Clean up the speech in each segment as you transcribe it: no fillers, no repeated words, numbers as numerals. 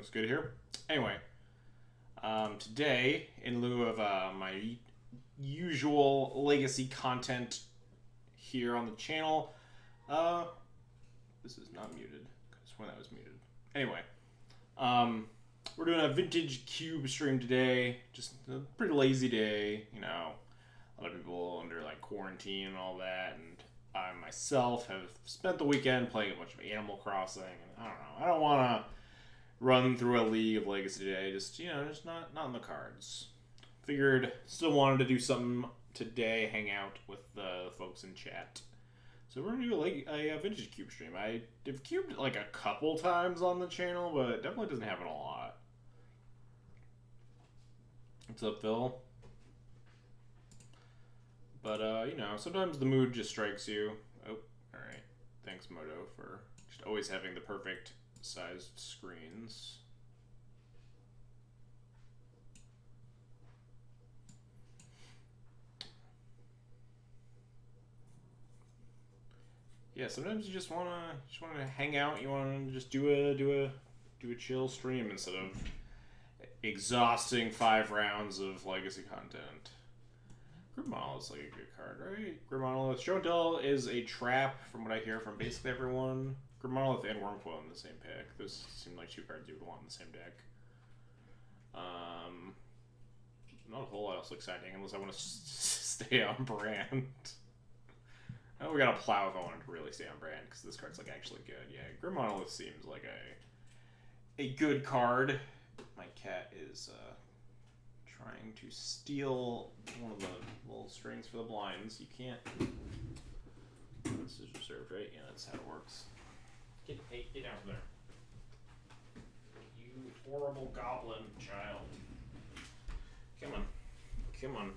looks good here. Anyway, today, in lieu of my usual legacy content here on the channel, this is not muted. Because when that was muted. Anyway, we're doing a vintage cube stream today. Just a pretty lazy day, you know. A lot of people under like quarantine and all that, and I myself have spent the weekend playing a bunch of Animal Crossing, and I don't know. I don't want to run through a League of Legacy today. Just just not in the cards. Figured still wanted to do something today, hang out with the folks in chat. So we're gonna do a vintage cube stream. I've cubed like a couple times on the channel, but it definitely doesn't happen a lot. What's up, Phil? But, sometimes the mood just strikes you. Oh, alright. Thanks, Moto, for just always having the perfect sized screens. Yeah, sometimes you just wanna hang out. You wanna just do a chill stream instead of exhausting 5 rounds of legacy content. Grim Monolith is like a good card, right? Grim Monolith. Show and Tell is a trap, from what I hear from basically everyone. Grim Monolith and Wormcoil in the same pick. Those seem like 2 cards you would want in the same deck. Not a whole lot else exciting, unless I want to stay on brand. Oh, we got a Plow if I wanted to really stay on brand, because this card's like actually good. Yeah, Grim Monolith seems like a good card. My cat is trying to steal one of the little strings for the blinds. You can't. This is reserved, right? Yeah, that's how it works. Get down from there. You horrible goblin child. Come on.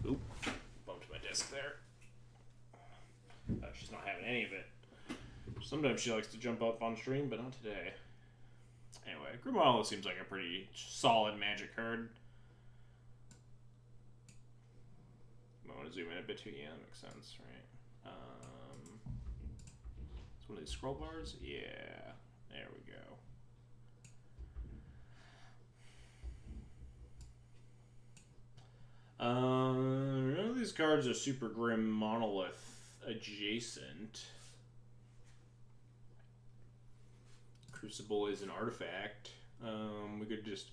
Oop. Bumped my disc there. She's not having any of it. Sometimes she likes to jump up on stream, but not today. Anyway, Grim Monolith seems like a pretty solid Magic card. I want to zoom in a bit too. Yeah, that makes sense, right? It's one of these scroll bars. Yeah, there we go. None of these cards are super Grim Monolith adjacent. Crucible is an artifact. We could just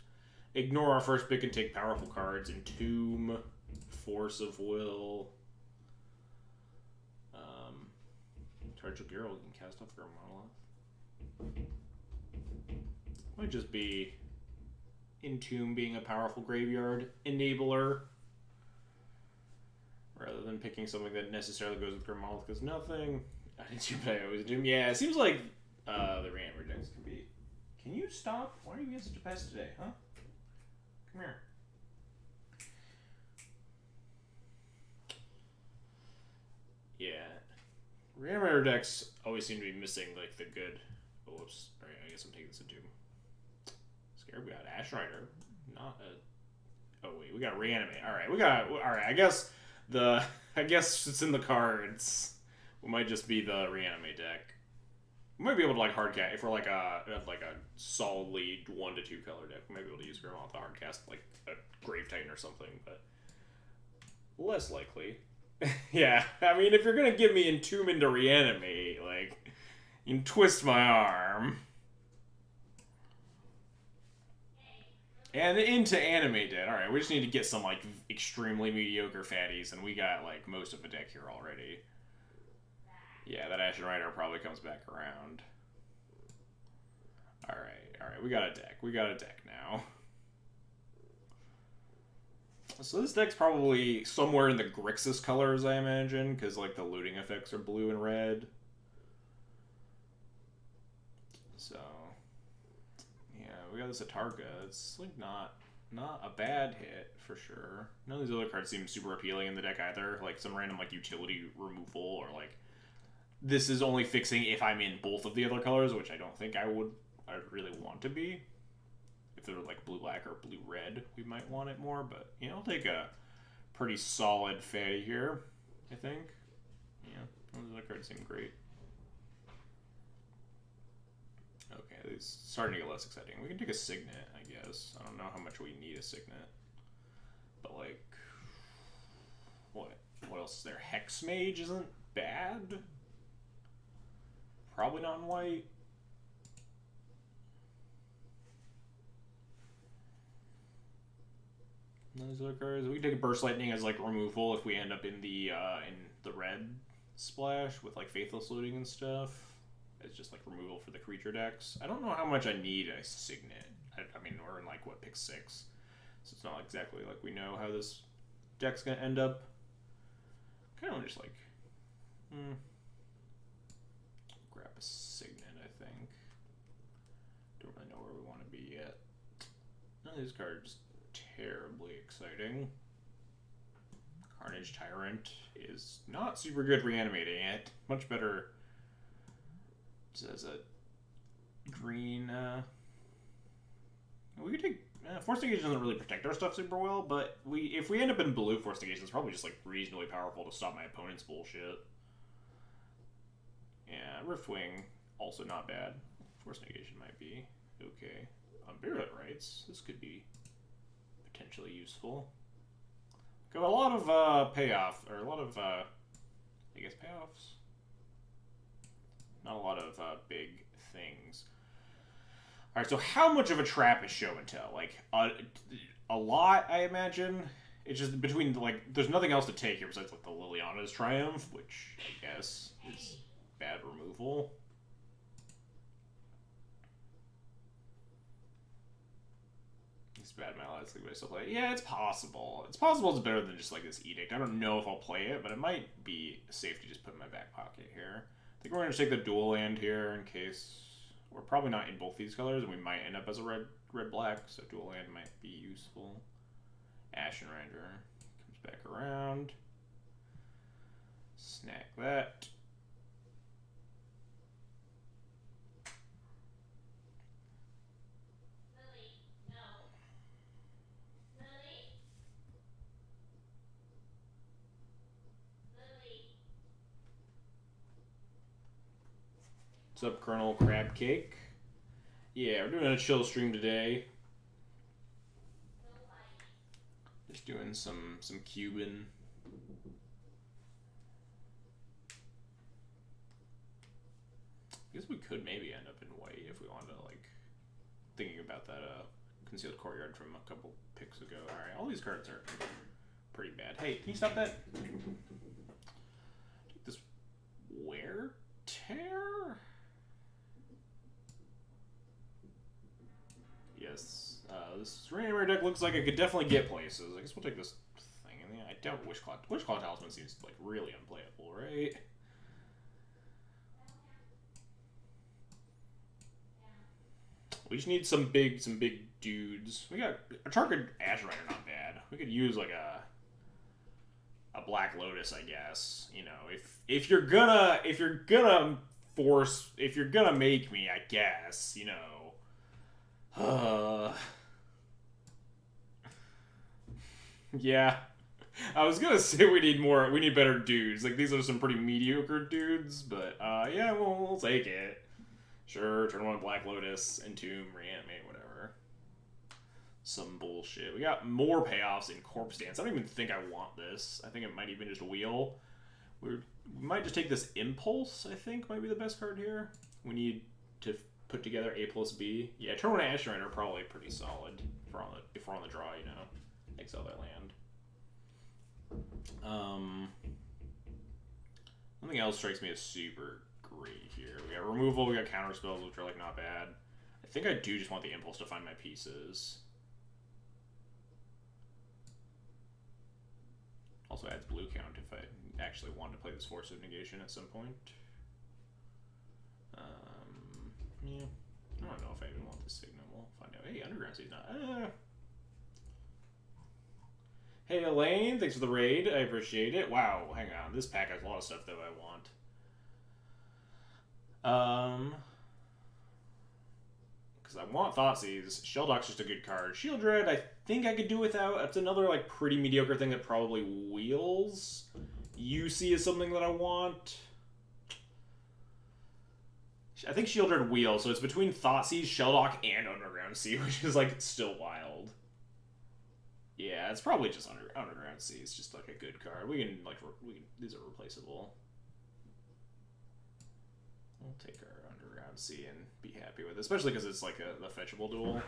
ignore our first pick and take powerful cards. Entomb, Force of Will. Targil Gerald can cast off Grim Monolith. Might just be Entomb being a powerful graveyard enabler, rather than picking something that necessarily goes with Grim Monolith, because nothing. I didn't do but I always Entomb. Yeah, it seems like the Reanimator decks can be. Can you stop? Why are you being such a pest today, huh? Come here. Yeah. Reanimator decks always seem to be missing, like, the good. Oh, whoops. Alright, I guess I'm taking this into. Scared we got Ash Rider. Not a. Oh, wait, we got Reanimate. Alright, we got. Alright, I guess it's in the cards. We might just be the Reanimate deck. We might be able to like hardcast if we're like a solidly 1 to 2 color deck. We might be able to use Grim Monolith to hardcast like a Grave Titan or something, but less likely. Yeah, I mean, if you're gonna give me Entomb into Reanimate, like, you can twist my arm. And into Animate Dead. Alright, we just need to get some like extremely mediocre fatties, and we got like most of the deck here already. Yeah, that Ashen Rider probably comes back around. Alright, we got a deck now. So this deck's probably somewhere in the Grixis colors, I imagine, because like the looting effects are blue and red. So, yeah, we got this Atarka. It's like not a bad hit for sure. None of these other cards seem super appealing in the deck either. Like some random like utility removal, or like this is only fixing if I'm in both of the other colors, which I don't think I'd really want to be. If they're like blue-black or blue-red, we might want it more, but, I'll take a pretty solid fatty here, I think. Yeah, those other cards seem great. Okay, it's starting to get less exciting. We can take a Signet, I guess. I don't know how much we need a Signet. But, like... What else is there? Hex Mage isn't bad. Probably not in white. Those other cards. We can take a Burst Lightning as like removal if we end up in the red splash with like Faithless Looting and stuff. It's just like removal for the creature decks. I don't know how much I need a Signet. I mean, we're in like what, pick 6, so it's not exactly like we know how this deck's gonna end up. Kind of just like grab a Signet. I think don't really know where we want to be yet. None of these cards terribly exciting. Carnage Tyrant is not super good reanimating it. Much better as a green. We could take Force Negation doesn't really protect our stuff super well, but if we end up in blue, Force Negation is probably just like reasonably powerful to stop my opponent's bullshit. Yeah, Riftwing also not bad. Force Negation might be okay. Virulent Rites, this could be potentially useful. Got a lot of payoff, or a lot of I guess payoffs. Not a lot of big things. All right, so how much of a trap is Show and Tell? Like a lot, I imagine. It's just between like there's nothing else to take here besides like the Liliana's Triumph, which I guess is bad removal. It's bad mana. That's the way I still play it. Yeah, it's possible. It's possible it's better than just like this Edict. I don't know if I'll play it, but it might be safe to just put in my back pocket here. I think we're going to take the dual land here in case we're probably not in both these colors, and we might end up as a red-black, so dual land might be useful. Ashen Rider comes back around. Snack that. What's up, Colonel Crab Cake? Yeah, we're doing a chill stream today. Just doing some Cuban. I guess we could maybe end up in white if we wanted to, like, thinking about that Concealed Courtyard from a couple picks ago. Alright, all these cards are pretty bad. Hey, can you stop that? Take this Wear Tear? Yes. This Reanimator deck looks like it could definitely get places. I guess we'll take this thing. And I doubt Wishclaw Talisman seems like really unplayable, right? We just need some big dudes. We got a Target Ashen Rider, not bad. We could use like a Black Lotus, I guess. You know, if you're gonna make me, I guess, you know. Yeah. I was gonna say we need better dudes. Like, these are some pretty mediocre dudes, but yeah, we'll take it. Sure, turn one Black Lotus, Entomb, Reanimate, whatever. Some bullshit. We got more payoffs in Corpse Dance. I don't even think I want this. I think it might even just wheel. We might just take this Impulse, I think, might be the best card here. We need to put together A plus B. Yeah, turn one Ashen Rider probably pretty solid if we're on the draw, you know. Exile that land. Nothing else strikes me as super great here. We got removal, we got counter spells, which are like not bad. I think I do just want the Impulse to find my pieces. Also adds blue count if I actually want to play this Force of Negation at some point. Yeah. I don't know if I even want this Signal. We'll find out. Hey, Underground Sea's not. Hey, Elaine, thanks for the raid. I appreciate it. Wow, hang on. This pack has a lot of stuff that I want. Because I want Thoughtseize. Sheldock's just a good card. Shield Dread, I think I could do without. That's another, like, pretty mediocre thing that probably wheels. UC is something that I want. I think Shieldred Wheel, so it's between Thoughtseize, Sheldock, and Underground Sea, which is like still wild. Yeah, it's probably just Underground Sea. It's just like a good card. We can these are replaceable. We'll take our Underground Sea and be happy with it, especially because it's like the fetchable duel.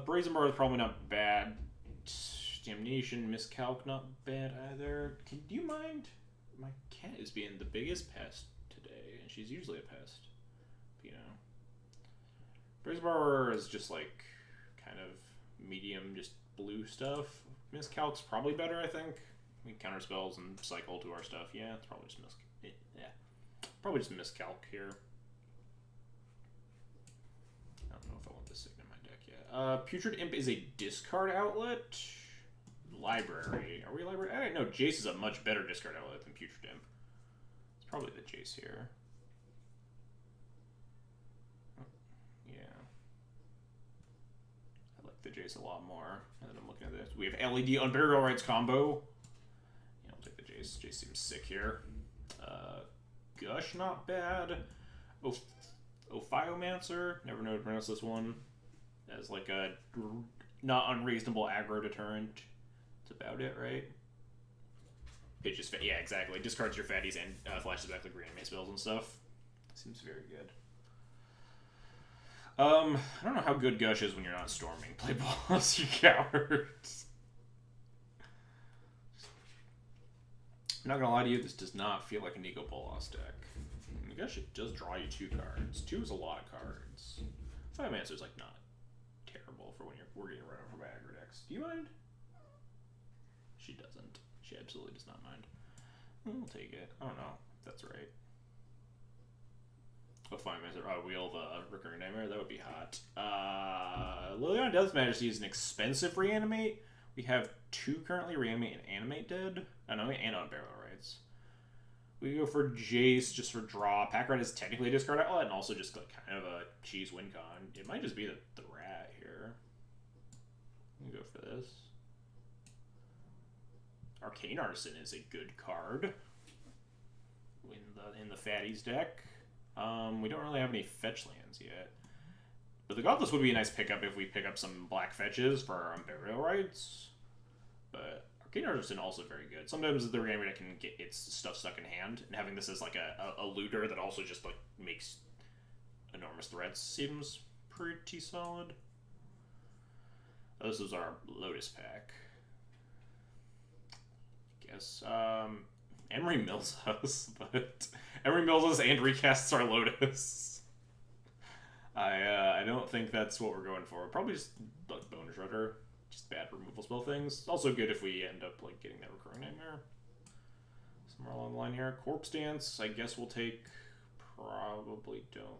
Brazen Bar is probably not bad. Damnation, Miscalc, not bad either. Do you mind? My cat is being the biggest pest today, and she's usually a pest. You know, Brazen Bar is just like kind of medium, just blue stuff. Miscalc's probably better, I think. We counter spells and cycle to our stuff. Yeah, it's probably just probably just Miscalc here. I don't know if I want this Signet in my deck yet. Putrid Imp is a discard outlet. Library. Are we library? No, Jace is a much better discard outlet than Putrid Imp. It's probably the Jace here. Oh, yeah. I like the Jace a lot more. And then I'm looking at this. We have LED Unburial Rights combo. Yeah, I'll take the Jace. Jace seems sick here. Gush, not bad. Ophiomancer. Never know how to pronounce this one. As like a not unreasonable aggro deterrent. That's about it, right? It just, yeah, exactly. Discards your fatties and flashes back like reanimate spells and stuff. Seems very good. I don't know how good Gush is when you're not storming. Play balls, you cowards. I'm not gonna lie to you, this does not feel like a Nico Bolas deck. I guess it does draw you 2 cards. 2 is a lot of cards. 5 answers like not terrible for when we're getting run over by aggro decks. Do you mind? She doesn't. She absolutely does not mind. We'll take it. I don't know if that's right. Oh, 5 answer. Wheel the Recurring Nightmare. That would be hot. Liliana Death's Majesty is an expensive reanimate. We have 2 currently, Reanimate and Animate dead. I know, and on Barrel Rights. We go for Jace just for draw. Packrat is technically a discard outlet and also just like kind of a cheese win con. It might just be the rat here. We go for this. Arcane Artisan is a good card in the Fatties deck. We don't really have any fetch lands yet. But the Godless would be a nice pickup if we pick up some black fetches for our Burial Rights. But Arcane Artisan also very good. Sometimes the reanimate deck can get its stuff stuck in hand, and having this as like a looter that also just like makes enormous threats seems pretty solid. This is our Lotus pack. I guess Emery Mills us, but Emery Mills us and recasts our Lotus. I don't think that's what we're going for. Probably just like Bone Shredder. Just bad removal spell things. It's also good if we end up like getting that Recurring Nightmare. Somewhere along the line here. Corpse Dance, I guess we'll take. Probably don't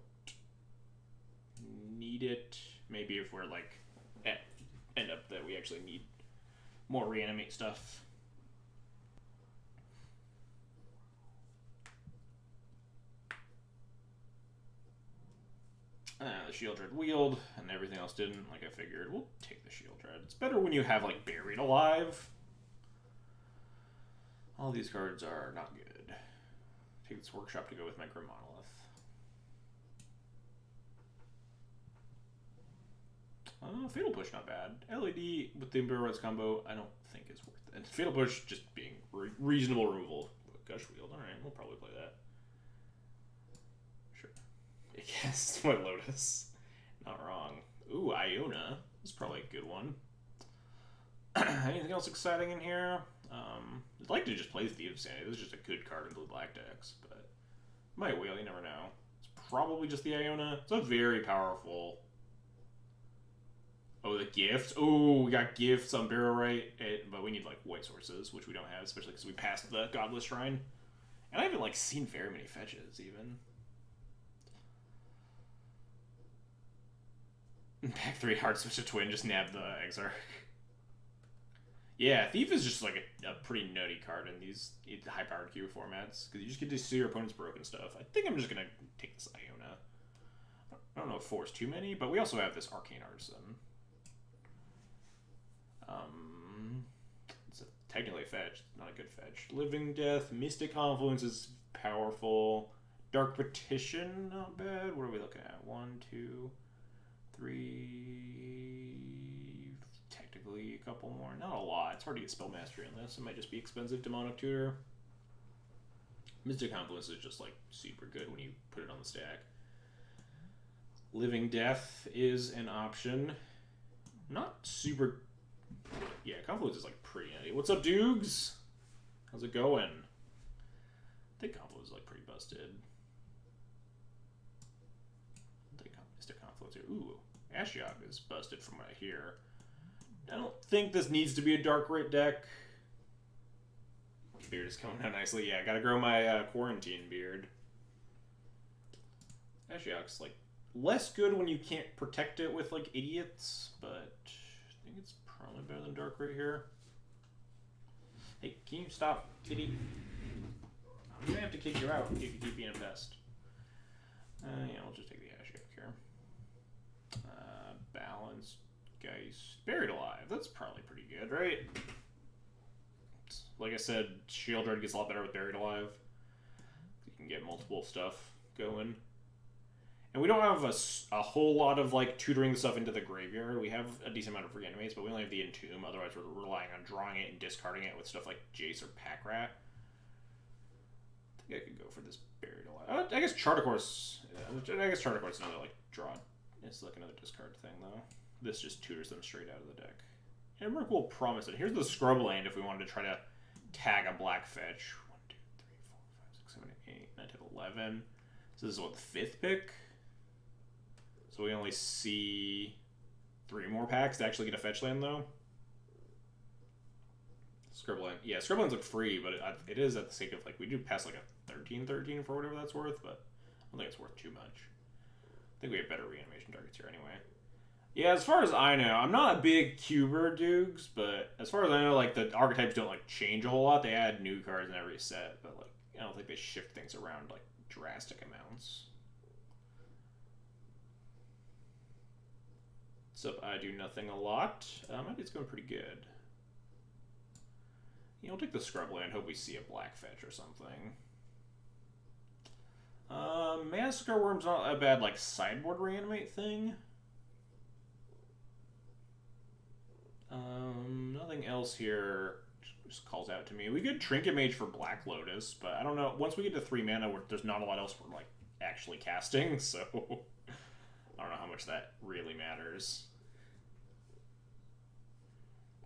need it. Maybe if we're like end up that we actually need more reanimate stuff. The Shieldred wheeled, and everything else didn't, like I figured. We'll take the Shieldred. It's better when you have, like, Buried Alive. All these cards are not good. Take this Workshop to go with my Grim Monolith. Fatal Push, not bad. LED with the Imperial Reds combo, I don't think is worth it. Fatal Push just being reasonable removal. Gush Wield, alright, we'll probably play that. Yes, my Lotus. Not wrong. Ooh, Iona. This is probably a good one. Anything else exciting in here? I'd like to just play Thieves' Sanity. This is just a good card in blue-black decks, but might wheel, you never know. It's probably just the Iona. It's a very powerful... Oh, the gift. Oh, we got gifts on Barrow Right, but we need, like, white sources, which we don't have, especially because we passed the Godless Shrine. And I haven't, like, seen very many fetches, even. Pack 3 hard switch to twin, just nab the Exarch. Yeah, Thief is just like a pretty nutty card in these high-powered queue formats, because you just get to see your opponent's broken stuff. I think I'm just going to take this Iona. I don't know if 4 is too many, but we also have this Arcane Artisan. It's technically a fetch, not a good fetch. Living Death, Mystic Confluence is powerful. Dark Petition, not bad. What are we looking at? 1, 2, 3. Technically, a couple more. Not a lot. It's hard to get spell mastery on this. It might just be expensive. Demonic Tutor. Mystic Confluence is just like super good when you put it on the stack. Living Death is an option. Not super. Yeah, Confluence is like pretty nutty. What's up, Dukes? How's it going? I think Confluence is like pretty busted. I think Mystic Confluence here. Ooh, Ashiok is busted from what I hear. I don't think this needs to be a Dark Rate deck. Beard is coming out nicely. Yeah, I gotta grow my quarantine beard. Ashiok's like less good when you can't protect it with like idiots, but I think it's probably better than Dark Rate here. Hey, can you stop, kitty? I'm gonna have to kick you out if you keep being a pest. Yeah, we'll just take the Ashiok here. Balance, guys. Buried Alive. That's probably pretty good, right? Like I said, Shieldred gets a lot better with Buried Alive. You can get multiple stuff going. And we don't have a whole lot of like tutoring stuff into the graveyard. We have a decent amount of reanimates, but we only have the Entomb. Otherwise, we're relying on drawing it and discarding it with stuff like Jace or Packrat. I think I could go for this Buried Alive. I guess Chartercourse. Yeah, I guess Chartercourse is another like draw. It's like another discard thing though. This just tutors them straight out of the deck. And Emmerich will promise it. Here's the Scrubland if we wanted to try to tag a black fetch. 1, 2, 3, 4, 5, 6, 7, 8, 9, 10, 11. So this is what, the 5th pick? So we only see 3 more packs to actually get a fetch land though. Scrubland. Yeah, Scrublands look free, but it is at the sake of like, we do pass like a 13-13 for whatever that's worth, but I don't think it's worth too much. I think we have better reanimation targets here anyway. Yeah, as far as I know, I'm not a big cuber, Dukes, but as far as I know, like, the archetypes don't, like, change a whole lot. They add new cards in every set, but, like, I don't think they shift things around, like, drastic amounts. So I do nothing a lot. I think it's going pretty good. You know, I'll take the Scrubland, hope we see a black fetch or something. Massacre Worm's not a bad, like, sideboard reanimate thing. Nothing else here just calls out to me. We could Trinket Mage for Black Lotus, but I don't know. Once we get to 3 mana, there's not a lot else we're like actually casting, so I don't know how much that really matters.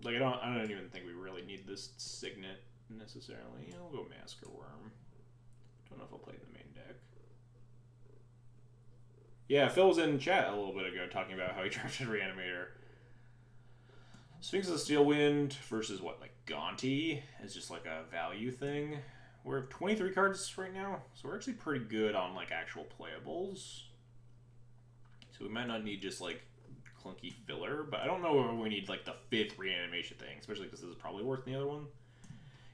Like I don't even think we really need this Signet necessarily. I'll go Massacre Worm. Don't know if I'll play it in the main deck. Yeah, Phil was in chat a little bit ago talking about how he drafted Reanimator. Sphinx of the Steel Wind versus what, like Gonti is just like a value thing. We're 23 cards right now, so we're actually pretty good on like actual playables. So we might not need just like clunky filler, but I don't know if we need like the 5th reanimation thing, especially because this is probably worse than the other one.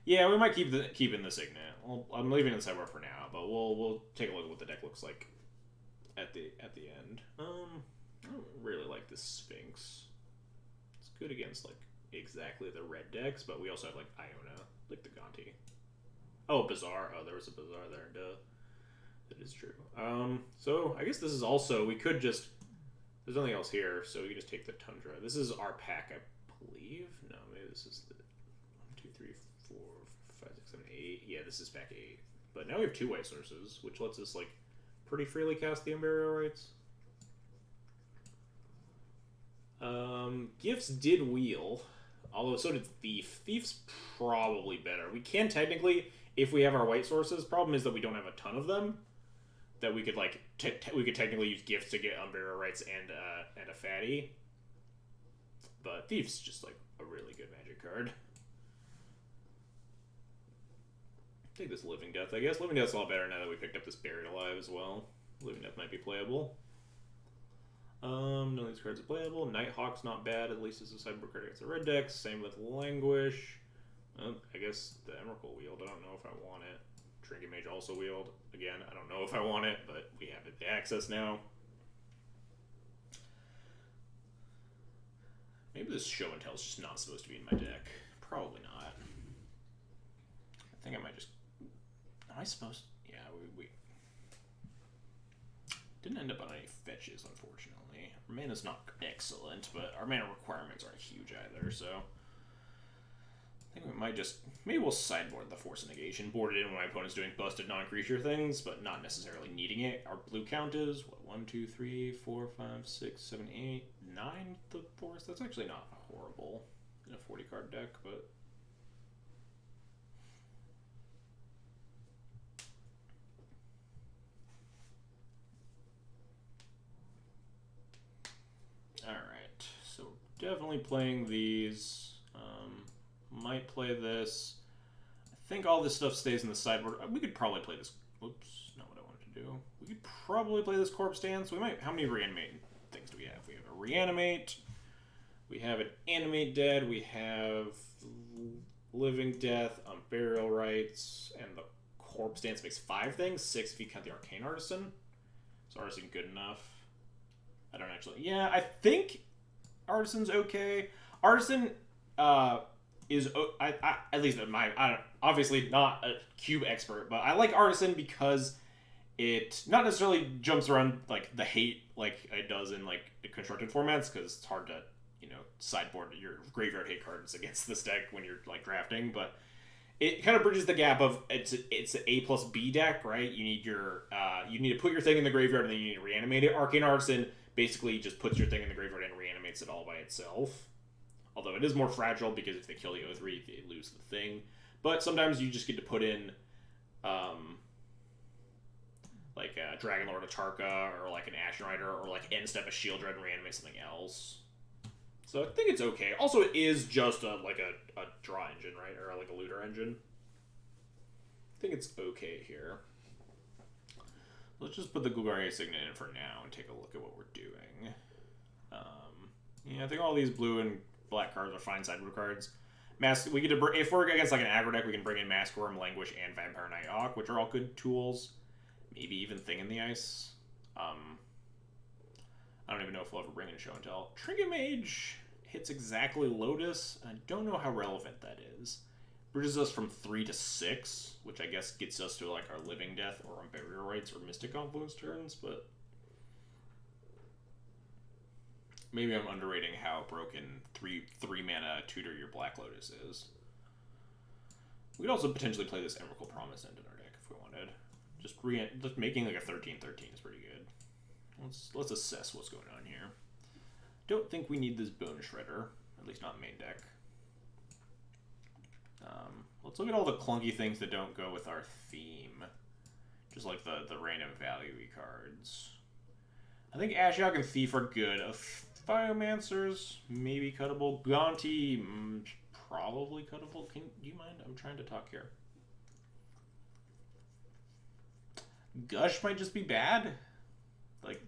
Yeah, we might keep in the Signet. Well, I'm leaving it in the sideboard for now, but we'll take a look at what the deck looks like at the end. I don't really like this Sphinx. Good against like exactly the red decks, but we also have like Iona, like the Gonti. Oh, Bazaar. Oh, there was a Bazaar there. Duh. That is true. So I guess this is also, we could just, there's nothing else here, so we could just take the Tundra. This is our pack, I believe. No, maybe this is the 1, 2, 3, 4, 5, 6, 7, 8. Yeah, this is pack 8. But now we have 2 white sources, which lets us like pretty freely cast the Unburial Rites. Gifts did wheel, although so did Thief. Thief's probably better. We can technically, if we have our white sources, problem is that we don't have a ton of them, that we could like, we could technically use Gifts to get Unburial Rites and a Fatty. But Thief's just like a really good magic card. Take this Living Death, I guess. Living Death's a lot better now that we picked up this Buried Alive as well. Living Death might be playable. None of these cards are playable. Nighthawk's not bad, at least as a sideboard card against the red decks. Same with Languish. I guess the Emrakul wheeled. I don't know if I want it. Trinket Mage also wheeled. Again, I don't know if I want it, but we have the access now. Maybe this Show and Tell is just not supposed to be in my deck. Probably not. I think I might just... Am I supposed... Yeah, we sketches, unfortunately. Our mana's not excellent, but our mana requirements aren't huge either, so... I think we might just... Maybe we'll sideboard the Force of Negation. Board it in when my opponent's doing busted non-creature things, but not necessarily needing it. Our blue count is, what, 1, 2, 3, 4, 5, 6, 7, 8, 9 the Force? That's actually not horrible in a 40-card deck, but... Alright, so definitely playing these. Might play this. I think all this stuff stays in the sideboard. We could probably play this. Oops, not what I wanted to do. We could probably play this Corpse Dance. We might. How many reanimate things do we have? We have a reanimate. We have an animate dead. We have living death, burial rites, and the Corpse Dance makes 5 things. 6 if you count the Arcane Artisan. Is Artisan good enough? I don't actually. Yeah, I think Artisan's okay. Artisan is at least in my. I don't, obviously not a cube expert, but I like Artisan because it not necessarily jumps around like the hate like it does in like constructed formats, because it's hard to sideboard your graveyard hate cards against this deck when you're like drafting, but it kind of bridges the gap of it's an A plus B deck, right? You need your you need to put your thing in the graveyard and then you need to reanimate it. Arcane Artisan basically just puts your thing in the graveyard and reanimates it all by itself. Although it is more fragile because if they kill the O3, they lose the thing. But sometimes you just get to put in like a Dragonlord Atarka or like an Ashen Rider or like end step a Shield Dread and reanimate something else. So I think it's okay. Also, it is just a draw engine, right? Or like a looter engine. I think it's okay here. Let's just put the Golgari Signet in for now and take a look at what we're doing. Yeah, I think all these blue and black cards are fine sideboard cards. We get to if we're against like an aggro deck, we can bring in Maskworm, Languish, and Vampire Nighthawk, which are all good tools. Maybe even Thing in the Ice. I don't even know if we'll ever bring in Show and Tell. Trinket Mage hits exactly Lotus. I don't know how relevant that is. Bridges us from 3 to 6, which I guess gets us to like our Living Death or Burial Rites or Mystic Confluence turns, but maybe I'm underrating how broken three mana tutor your Black Lotus is. We could also potentially play this Emrakul Promise End in our deck if we wanted. Just making like a 13/13 is pretty good. Let's assess what's going on here. Don't think we need this Bone Shredder, at least not main deck. Let's look at all the clunky things that don't go with our theme. Just like the random value-y cards. I think Ashiok and Thief are good. Biomancers, maybe cuttable. Gonti, probably cuttable. Do you mind? I'm trying to talk here. Gush might just be bad. Like,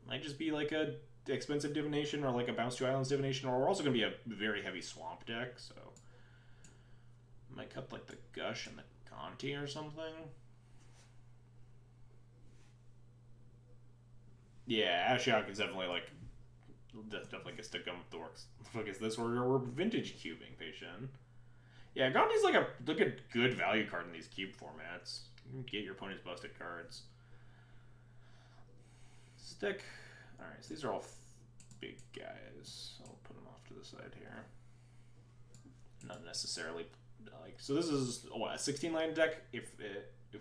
might just be like a expensive divination or like a bounce to islands divination, or we're also going to be a very heavy swamp deck, so might cut like the Gush and the Conti or something. Yeah, Ashiok is definitely like definitely gets to gum up the works. Look, is this where we're vintage cubing, patient? Yeah, Gonti's like a good value card in these cube formats. You can get your opponent's busted cards. Stick. Alright, so these are all big guys. I'll put them off to the side here. Not necessarily like, so this is what, a 16-land deck if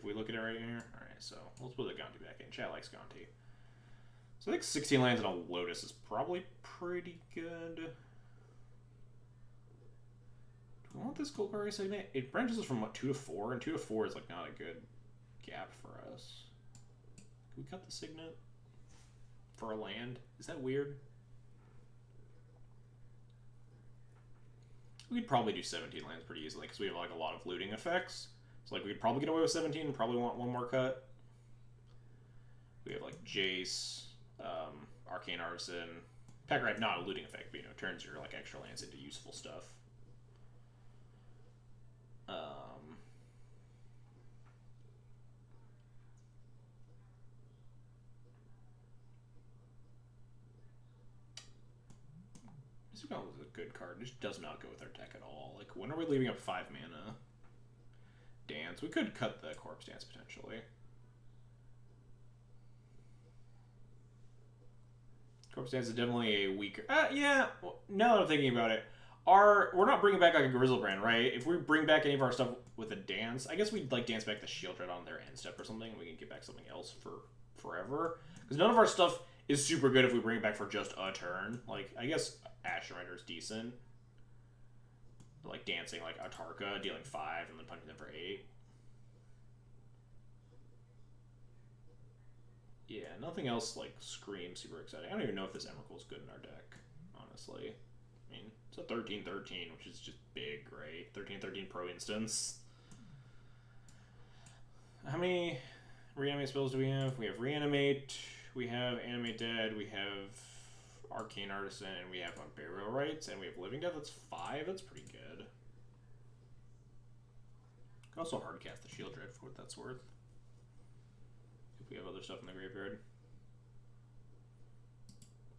we look at it right here. Alright, so let's put the Gonti back in. Chat likes Gonti. So I think 16 lands and a Lotus is probably pretty good. Do we want this Golgari Signet? It branches us from what, 2 to 4, and 2 to 4 is like not a good gap for us. Can we cut the Signet for a land? Is that weird? We could probably do 17 lands pretty easily because we have like a lot of looting effects. So like we could probably get away with 17 and probably want one more cut. We have like Jace, Arcane Artisan, Packride, not a looting effect, but turns your like extra lands into useful stuff. This is a good card. It just does not go with our deck at all. Like, when are we leaving up 5 mana? Dance. We could cut the Corpse Dance potentially. Corpse Dance is definitely a weaker. Yeah. Well, now that I'm thinking about it, we're not bringing back like a Grizzlebrand, right? If we bring back any of our stuff with a dance, I guess we'd like dance back the Shield Red on their end step or something, and we can get back something else for forever. Because none of our stuff is super good if we bring it back for just a turn. Like, I guess Ashen Rider is decent. Like dancing like Atarka, dealing 5 and then punching them for 8. Yeah, nothing else like screams super exciting. I don't even know if this Emrakul is good in our deck, honestly. I mean, it's a 13/13, which is just big, right? 13/13 pro instance. How many reanimate spells do we have? We have Reanimate, we have Animate Dead, we have Arcane Artisan, and we have Burial Rites, and we have Living Death. That's 5. That's pretty good. Can also hardcast the Shield Red for what that's worth. If we have other stuff in the graveyard.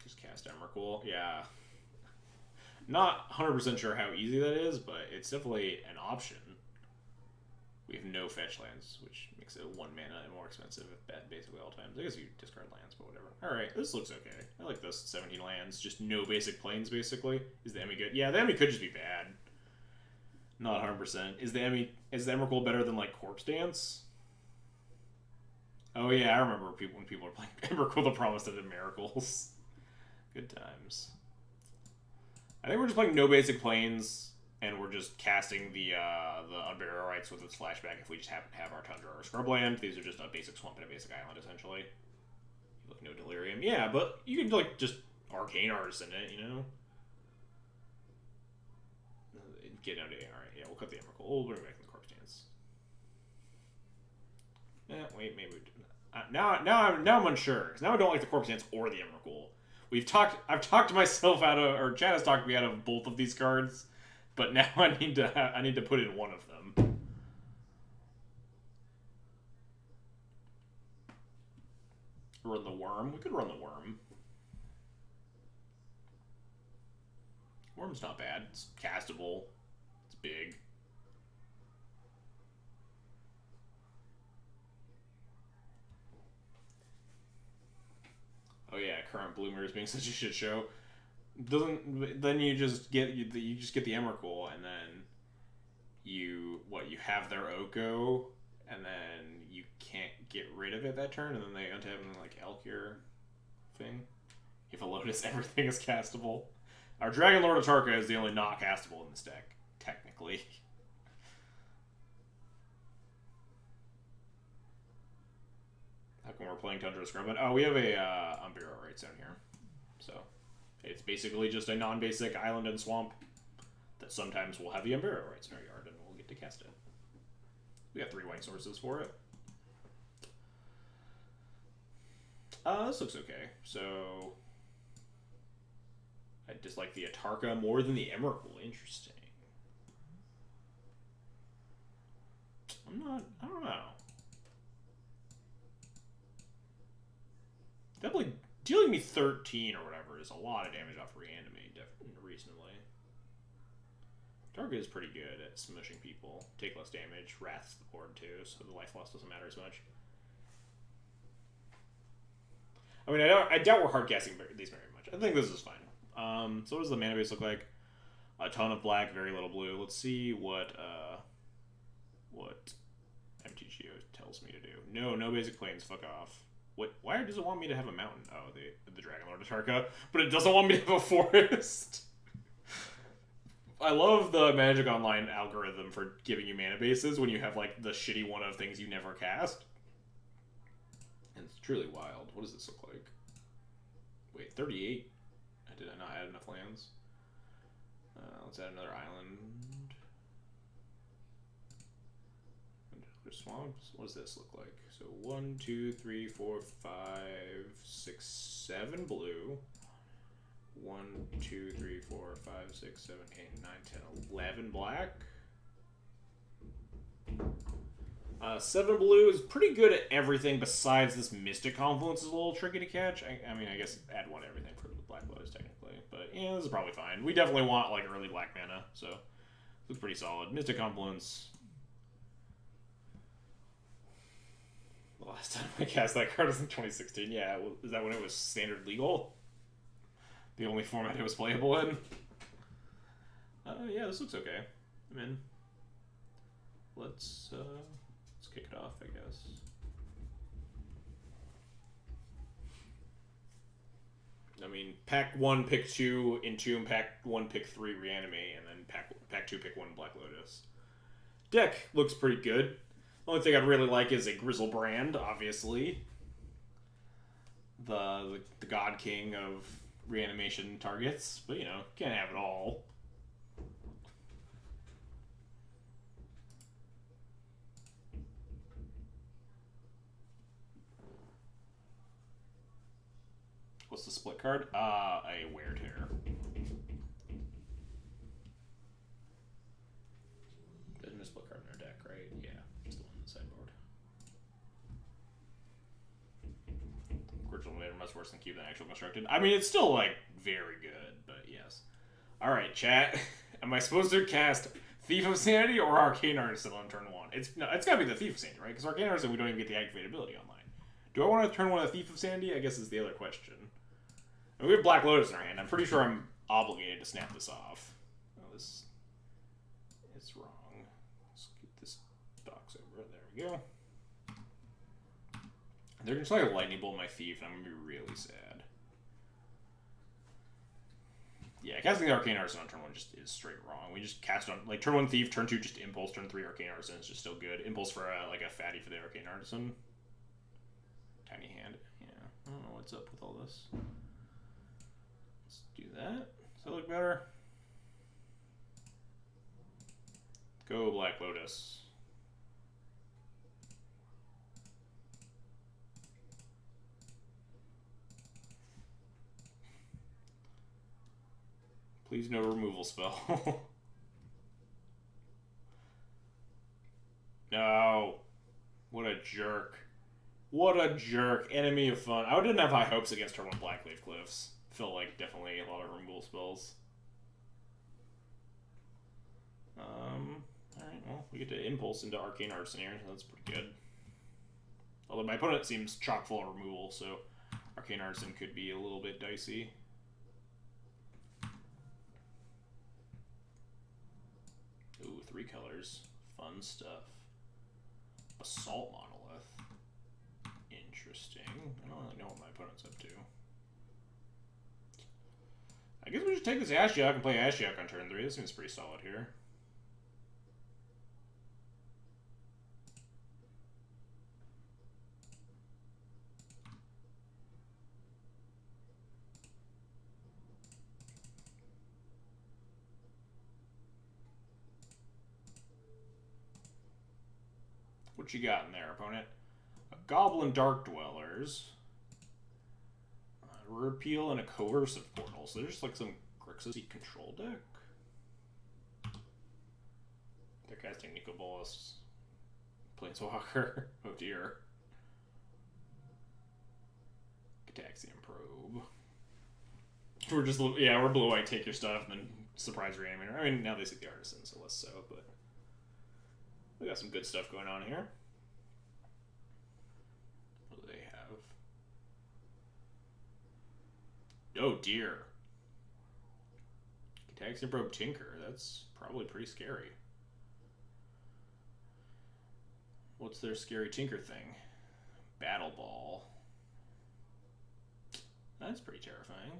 Just cast Emrakul. Yeah. Not 100% sure how easy that is, but it's definitely an option. We have no fetch lands, which makes it 1 mana and more expensive at basically all times. I guess you discard lands, but whatever. Alright, this looks okay. I like this 17 lands, just no basic planes, basically. Is the Emmy good? Yeah, the Emmy could just be bad. Not 100%. Is the Emrakul better than, like, Corpse Dance? Oh yeah, I remember when people were playing Emrakul the Promise of Miracles. Good times. I think we're just playing no basic planes, and we're just casting the Unburial Rites with its flashback if we just happen to have our Tundra or Scrubland. These are just a basic swamp and a basic island, essentially. Look, no Delirium. Yeah, but you can, like, just Arcane Artisan it, you know? Get down to alright, yeah, we'll cut the Emrakul. We'll bring back the Corpse Dance. Wait, maybe we do. Now I'm unsure, because now I don't like the Corpse Dance or the Emrakul. I've talked myself out of, or Chad has talked me out of both of these cards, but now I need to put in one of them. Run the Worm. We could run the Worm. Worm's not bad. It's castable. It's big. Oh yeah, current bloomers being such a shit show. Then you just get the Emrakul, and then you have their Oko, and then you can't get rid of it that turn, and then they untap and like Elkyr thing. If a Lotus, everything is castable. Our Dragon Lord Atarka is the only not castable in this deck, technically. How come we're playing Tundra Scrubland? Oh, we have a Unburial Rites down here. So, it's basically just a non-basic island and swamp that sometimes will have the Unburial Rites in our yard, and we'll get to cast it. We got 3 white sources for it. This looks okay. So, I dislike the Atarka more than the Emrakul. Interesting. I don't know. Definitely dealing me 13 or whatever is a lot of damage off Reanimate, definitely, reasonably. Target is pretty good at smushing people. Take less damage, wraths the board too, so the life loss doesn't matter as much. I mean, I doubt we're hardcasting these very much. I think this is fine. So what does the mana base look like? A ton of black, very little blue. Let's see what MTGO tells me to do. No basic planes, fuck off. Why does it want me to have a mountain? Oh, the Dragon Lord Atarka, but it doesn't want me to have a forest. I love the Magic Online algorithm for giving you mana bases when you have like the shitty one of things you never cast. And it's truly wild. What does this look like? Wait, 38? Did I not add enough lands? Let's add another island. Swamps. What does this look like? So 1, 2, 3, 4, 5, 6, 7 blue. 1, 2, 3, 4, 5, 6, 7, 8, 9, 10, 11 black. 7 blue is pretty good at everything besides this Mystic Confluence is a little tricky to catch. I mean, I guess add 1 to everything for the Black Lotus technically. But yeah, this is probably fine. We definitely want like early black mana, so looks pretty solid. Mystic Confluence. The last time I cast that card was in 2016. Yeah, is that when it was standard legal? The only format it was playable in. Yeah, this looks okay. I'm in. Let's kick it off, I guess. I mean, pack 1, pick 2, Entomb, pack 1, pick 3, Reanimate, and then pack 2, pick 1, Black Lotus. Deck looks pretty good. The only thing I'd really like is a Griselbrand, obviously. The God King of reanimation targets, but you know, can't have it all. What's the split card? A Weretear. Isn't a split card in our deck, right? Yeah, it's the one on the sideboard. Original Later much worse than Cube than actual constructed. I mean, it's still like very good, but yes. All right, chat. Am I supposed to cast Thief of Sanity or Arcane Artisan on turn 1? It's gotta be the Thief of Sanity, right? Because Arcane Artisan we don't even get the activate ability online. Do I want to turn 1 a Thief of Sanity? I guess is the other question. And we have Black Lotus in our hand. I'm pretty sure I'm obligated to snap this off. Oh, this is wrong. Let's get this box over. There we go. They're just like a lightning bolt my Thief, and I'm gonna be really sad. Yeah, casting the Arcane Artisan on turn 1 just is straight wrong. We just cast on like turn 1 Thief, turn 2 just Impulse, turn 3 Arcane Artisan is just still good. Impulse for like a fatty for the Arcane Artisan. Tiny hand. Yeah, I don't know what's up with all this. Let's do that. Does that look better? Go Black Lotus. Please no removal spell. No. What a jerk. What a jerk. Enemy of fun. I didn't have high hopes against turn 1 Blackleaf Cliffs. Felt like definitely a lot of removal spells. Alright, well, we get to Impulse into Arcane Artisan here, so that's pretty good. Although my opponent seems chock full of removal, so Arcane Artisan could be a little bit dicey. Ooh, 3 colors. Fun stuff. Assault Monolith. Interesting. I don't really know what my opponent's up to. I guess we just take this Ashiok and play Ashiok on turn 3. This seems pretty solid here. What you got in there, opponent? A Goblin Dark Dwellers. A Repeal and a Coercive Portal. So there's just like some Grixis control deck. They're casting Nico Bolas. Planeswalker. Oh dear. Gitaxian Probe. We're just, yeah, we're blue white, take your stuff, and then surprise reanimator. I mean, now they see the Artisan, so less so, but we got some good stuff going on here. What do they have? Oh dear. Gitaxian Probe Tinker. That's probably pretty scary. What's their scary Tinker thing? Battle Ball. That's pretty terrifying.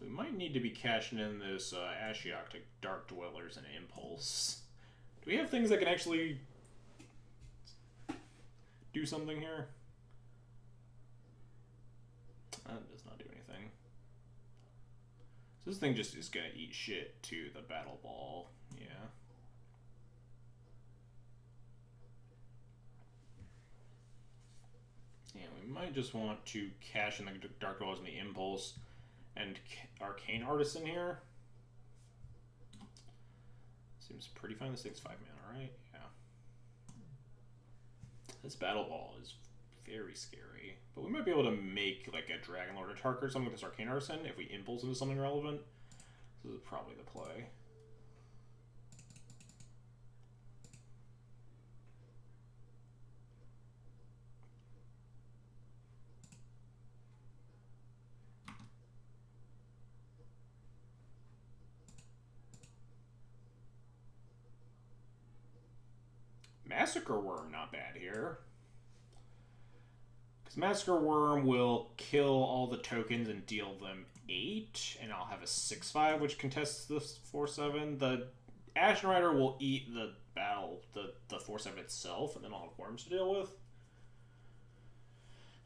We might need to be cashing in this Ashiok to Dark Dwellers and Impulse. Do we have things that can actually do something here? That does not do anything. So this thing just is going to eat shit to the Battle Ball. Yeah. Yeah, we might just want to cash in the Dark Dwellers and the Impulse and Arcane Artisan here. Seems pretty fine. This thing's 5 mana, right? Yeah. This Battle Ball is very scary. But we might be able to make like a Dragon Lord or Tark or something with this Arcane Artisan if we Impulse into something relevant. This is probably the play. Massacre Worm, not bad here. Because Massacre Worm will kill all the tokens and deal them 8, and I'll have a 6/5, which contests the 4/7. The Ashen Rider will eat the battle, the 4/7 itself, and then I'll have worms to deal with.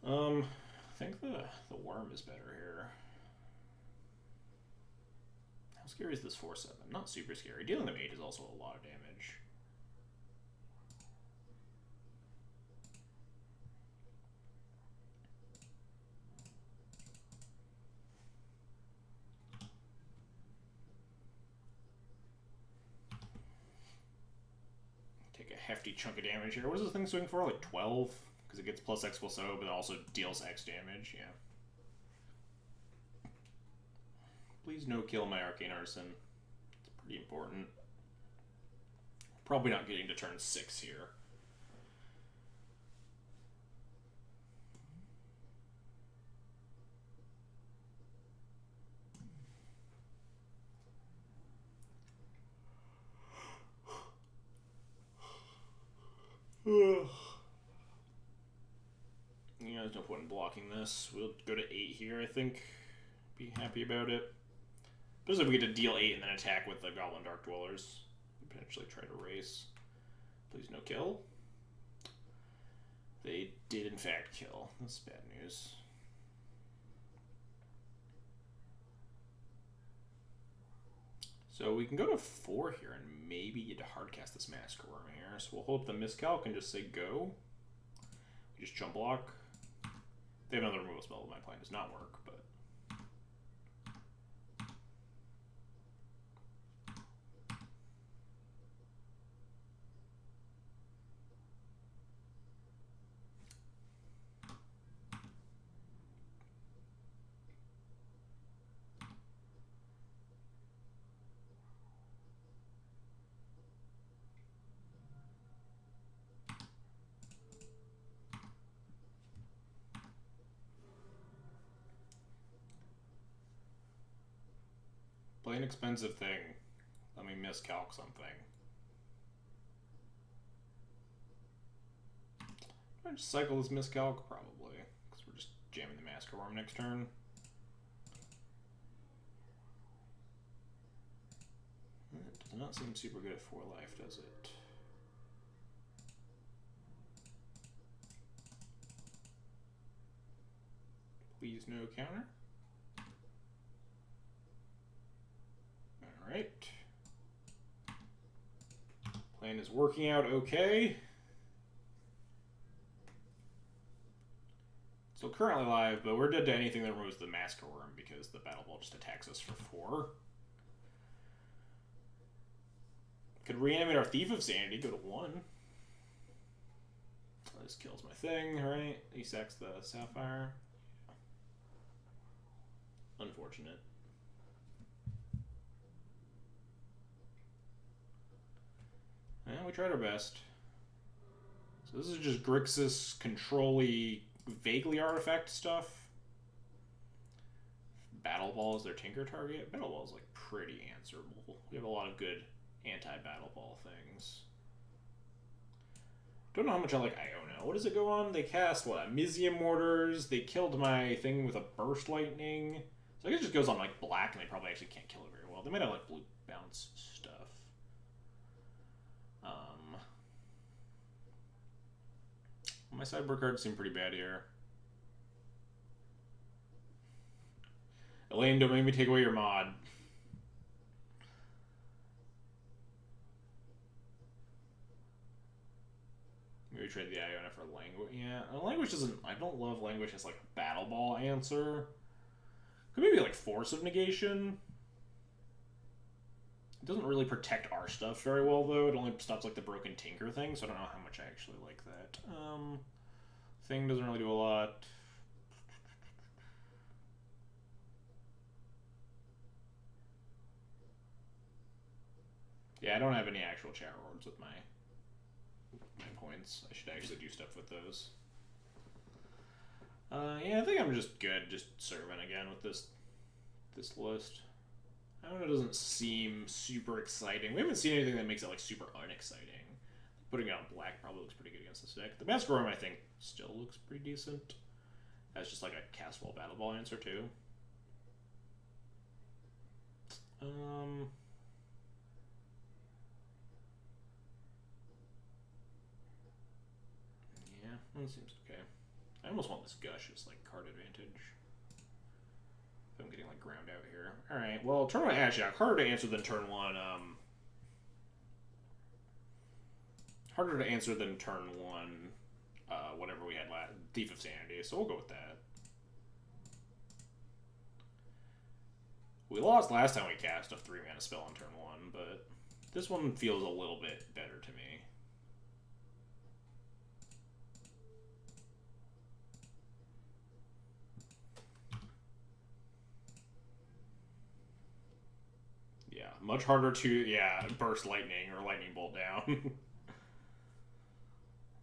I think the worm is better here. How scary is this 4/7? Not super scary. Dealing them 8 is also a lot of damage. Take a hefty chunk of damage here. What is this thing swing for? Like 12? Because it gets plus X plus O, but it also deals X damage. Yeah. Please no kill my Arcane Artisan. It's pretty important. Probably not getting to turn 6 here. Yeah, there's no point in blocking this. We'll go to 8 here, I think. Be happy about it. Especially if we get to deal 8 and then attack with the Goblin Dark Dwellers. Potentially try to race. Please no kill. They did in fact kill. That's bad news. So we can go to 4 here and maybe get to hardcast this Massacre Worm here. So we'll hold up the miscalc and just say go. We just jump block. They have another removal spell. My plan does not work, but play an expensive thing. Let me miscalc something. Do I just cycle this miscalc? Probably. Because we're just jamming the Massacre Worm next turn. It does not seem super good at 4 life, does it? Please no counter. Alright. Plan is working out okay. So currently live, but we're dead to anything that removes the Massacre Worm because the Battle Ball just attacks us for 4. Could reanimate our Thief of Sanity, go to 1. This kills my thing, right? He sacks the Sapphire. Unfortunate. Yeah, we tried our best. So this is just Grixis control-y, vaguely artifact stuff. Battle Ball is their Tinker target. Battle Ball is like pretty answerable. We have a lot of good anti-Battle Ball things. Don't know how much I like Iona. What does it go on? They cast, what, Amizium Mortars. They killed my thing with a Burst Lightning. So I guess it just goes on like black and they probably actually can't kill it very well. They might have like blue bounce stuff. My sideboard cards seem pretty bad here. Elaine, don't make me take away your mod. Maybe trade the Iona for Language. Yeah, Language doesn't... I don't love Language as like a Battle Ball answer. Could maybe like Force of Negation. It doesn't really protect our stuff very well, though. It only stops like the Broken Tinker thing, so I don't know how much I actually like that. Thing doesn't really do a lot. Yeah, I don't have any actual Chatter Orbs with my points. I should actually do stuff with those. Yeah, I think I'm just good, just serving again with this list. I don't know, it doesn't seem super exciting. We haven't seen anything that makes it like super unexciting. putting out black probably looks pretty good against this deck. The Masquerome, I think, still looks pretty decent. As just like a cast wall battle ball answer too. Yeah, that seems okay. I almost want this Gush as like card advantage. If I'm getting like ground out here. Alright, well, turn 1 Ashiok. Harder to answer than turn 1. Harder to answer than turn 1. Whatever we had last. Thief of Sanity, so we'll go with that. We lost last time we cast a 3-mana spell on turn 1, but this one feels a little bit better to me. Yeah, much harder to, burst lightning or lightning bolt down.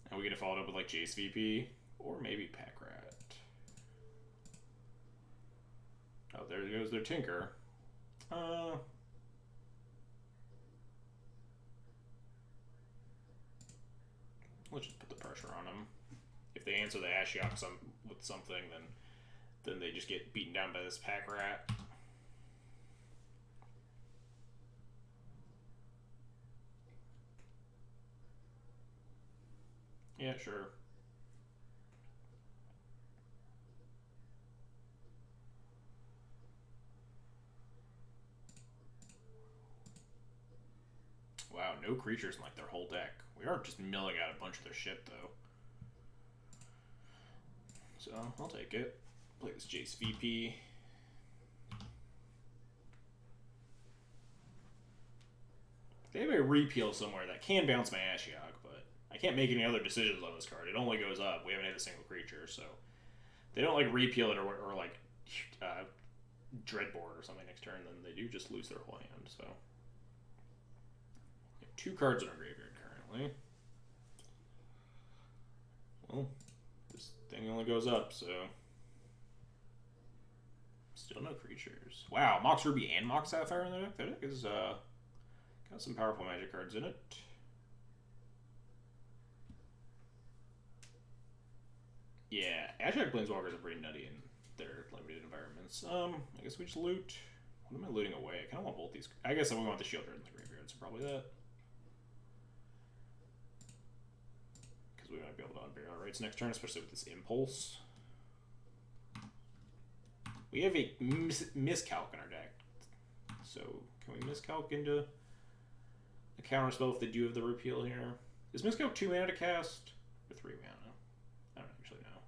And we get to follow it up with like Jace VP or maybe Pack Rat. Oh, there goes their Tinker. Let's just put the pressure on them. If they answer the Ashiok with something, then they just get beaten down by this Pack Rat. Yeah, sure. Wow, no creatures in like their whole deck. We are just milling out a bunch of their shit though. So I'll take it. Play this Jace VP. They have a repeal somewhere that can bounce my Ashiok, but I can't make any other decisions on this card. It only goes up. We haven't hit a single creature, so they don't like repeal it or like Dreadboard or something next turn, then they do just lose their whole hand. So 2 cards in our graveyard currently. Well, this thing only goes up, so still no creatures. Wow, Mox Ruby and Mox Sapphire in the deck. That deck is got some powerful Magic cards in it. Yeah, Ashiok Planeswalkers are pretty nutty in their limited environments. I guess we just loot. What am I looting away? I kind of want both these. I guess I want the Shield in the graveyard, so probably that. Because we might be able to unbury our rights next turn, especially with this Impulse. We have a Miscalc in our deck. So, can we Miscalc into a counter spell if they do have the repeal here? Is Miscalc 2 mana to cast? Or 3 mana? I don't actually know.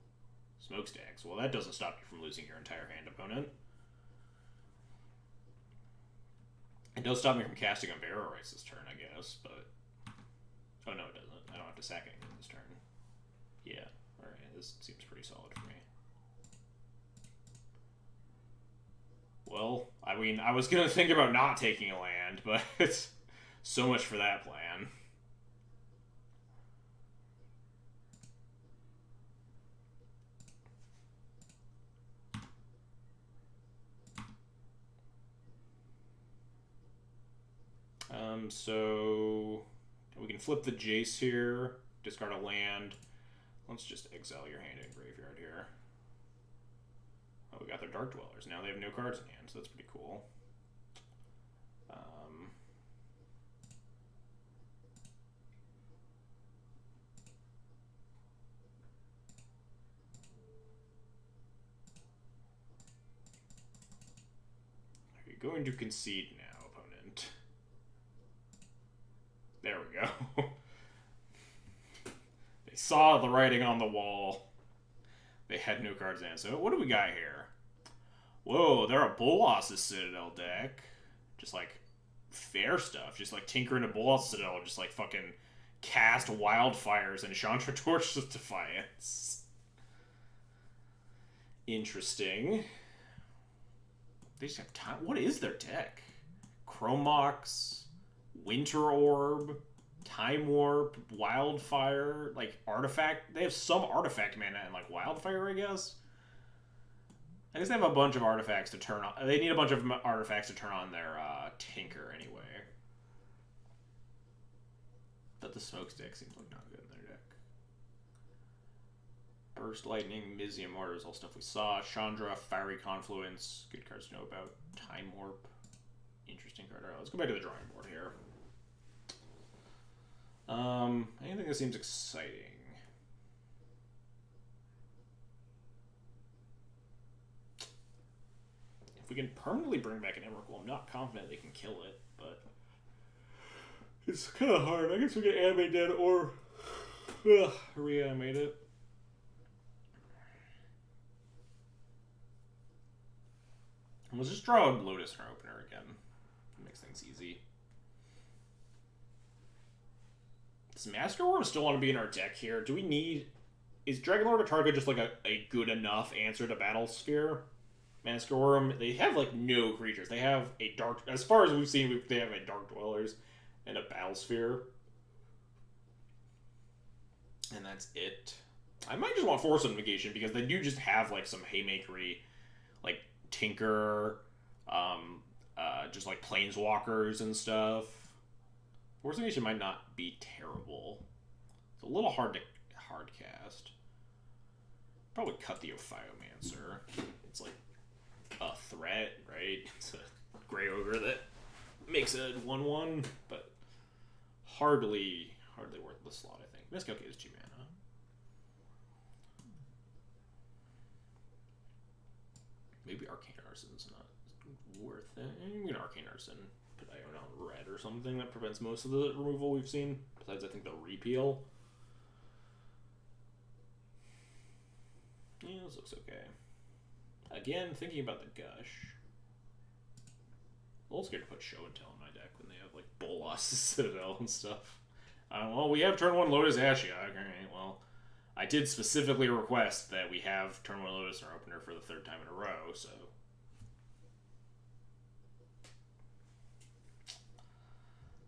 Smokestacks. Well, that doesn't stop you from losing your entire hand, opponent. It does stop me from casting on Barrow Rights this turn, I guess, but... Oh, no, it doesn't. I don't have to sack anything this turn. Yeah. Alright, this seems pretty solid for me. Well, I mean, I was going to think about not taking a land, but it's so much for that plan. So we can flip the Jace here, discard a land. Let's just exile your hand in graveyard here. Oh, we got their Dark Dwellers. Now they have no cards in hand, so that's pretty cool. Are you going to concede now, opponent? There we go. They saw the writing on the wall. They had no cards in. So what do we got here? Whoa, they're a Bolas' Citadel deck. Just like fair stuff. Just like tinker into Bolas' Citadel. Just like fucking cast Wildfires and Chandra Torch of Defiance. Interesting. They just have time. What is their deck? Chromox, Winter Orb, Time Warp, Wildfire, like Artifact. They have some Artifact mana and like Wildfire, I guess. I guess they have a bunch of artifacts to turn on. They need a bunch of artifacts to turn on their Tinker anyway. But the Smokestick seems like not good in their deck. Burst Lightning, Mizium Martyrs, all stuff we saw. Chandra, Fiery Confluence, good cards to know about. Time Warp, interesting card. Alright, let's go back to the drawing board here. Anything that seems exciting? If we can permanently bring back an Emrakul, I'm not confident they can kill it, but it's kind of hard. I guess we can animate dead or reanimate it. Let's just draw a Lotus in our opener again. It makes things easy. Does Master Worm still want to be in our deck here? Do we need... Is Dragonlord Atarka just like a good enough answer to Battlesphere? Master Worm, they have like no creatures. They have a Dark... As far as we've seen, they have a Dark Dwellers and a Battlesphere. And that's it. I might just want Force of Negation because they do just have like some haymakery, like Tinker, just like Planeswalkers and stuff. Force of Negation might not be terrible. It's a little hard to hard cast. Probably cut the Ophiomancer. It's like a threat, right? It's a Grey Ogre that makes a 1/1, but hardly worth the slot, I think. Miscalculate is 2 mana. Maybe Arcane Arsen's not worth it. You can Arcane Arsen, put Iona on red or something that prevents most of the removal we've seen. Besides, I think the repeal. Yeah, this looks okay. Again, thinking about the Gush. A little scared to put Show and Tell in my deck when they have like Bolas, Citadel, and stuff. Well, we have turn 1 Lotus Ashiok. Alright, well, I did specifically request that we have turn 1 Lotus in our opener for the 3rd time in a row, so.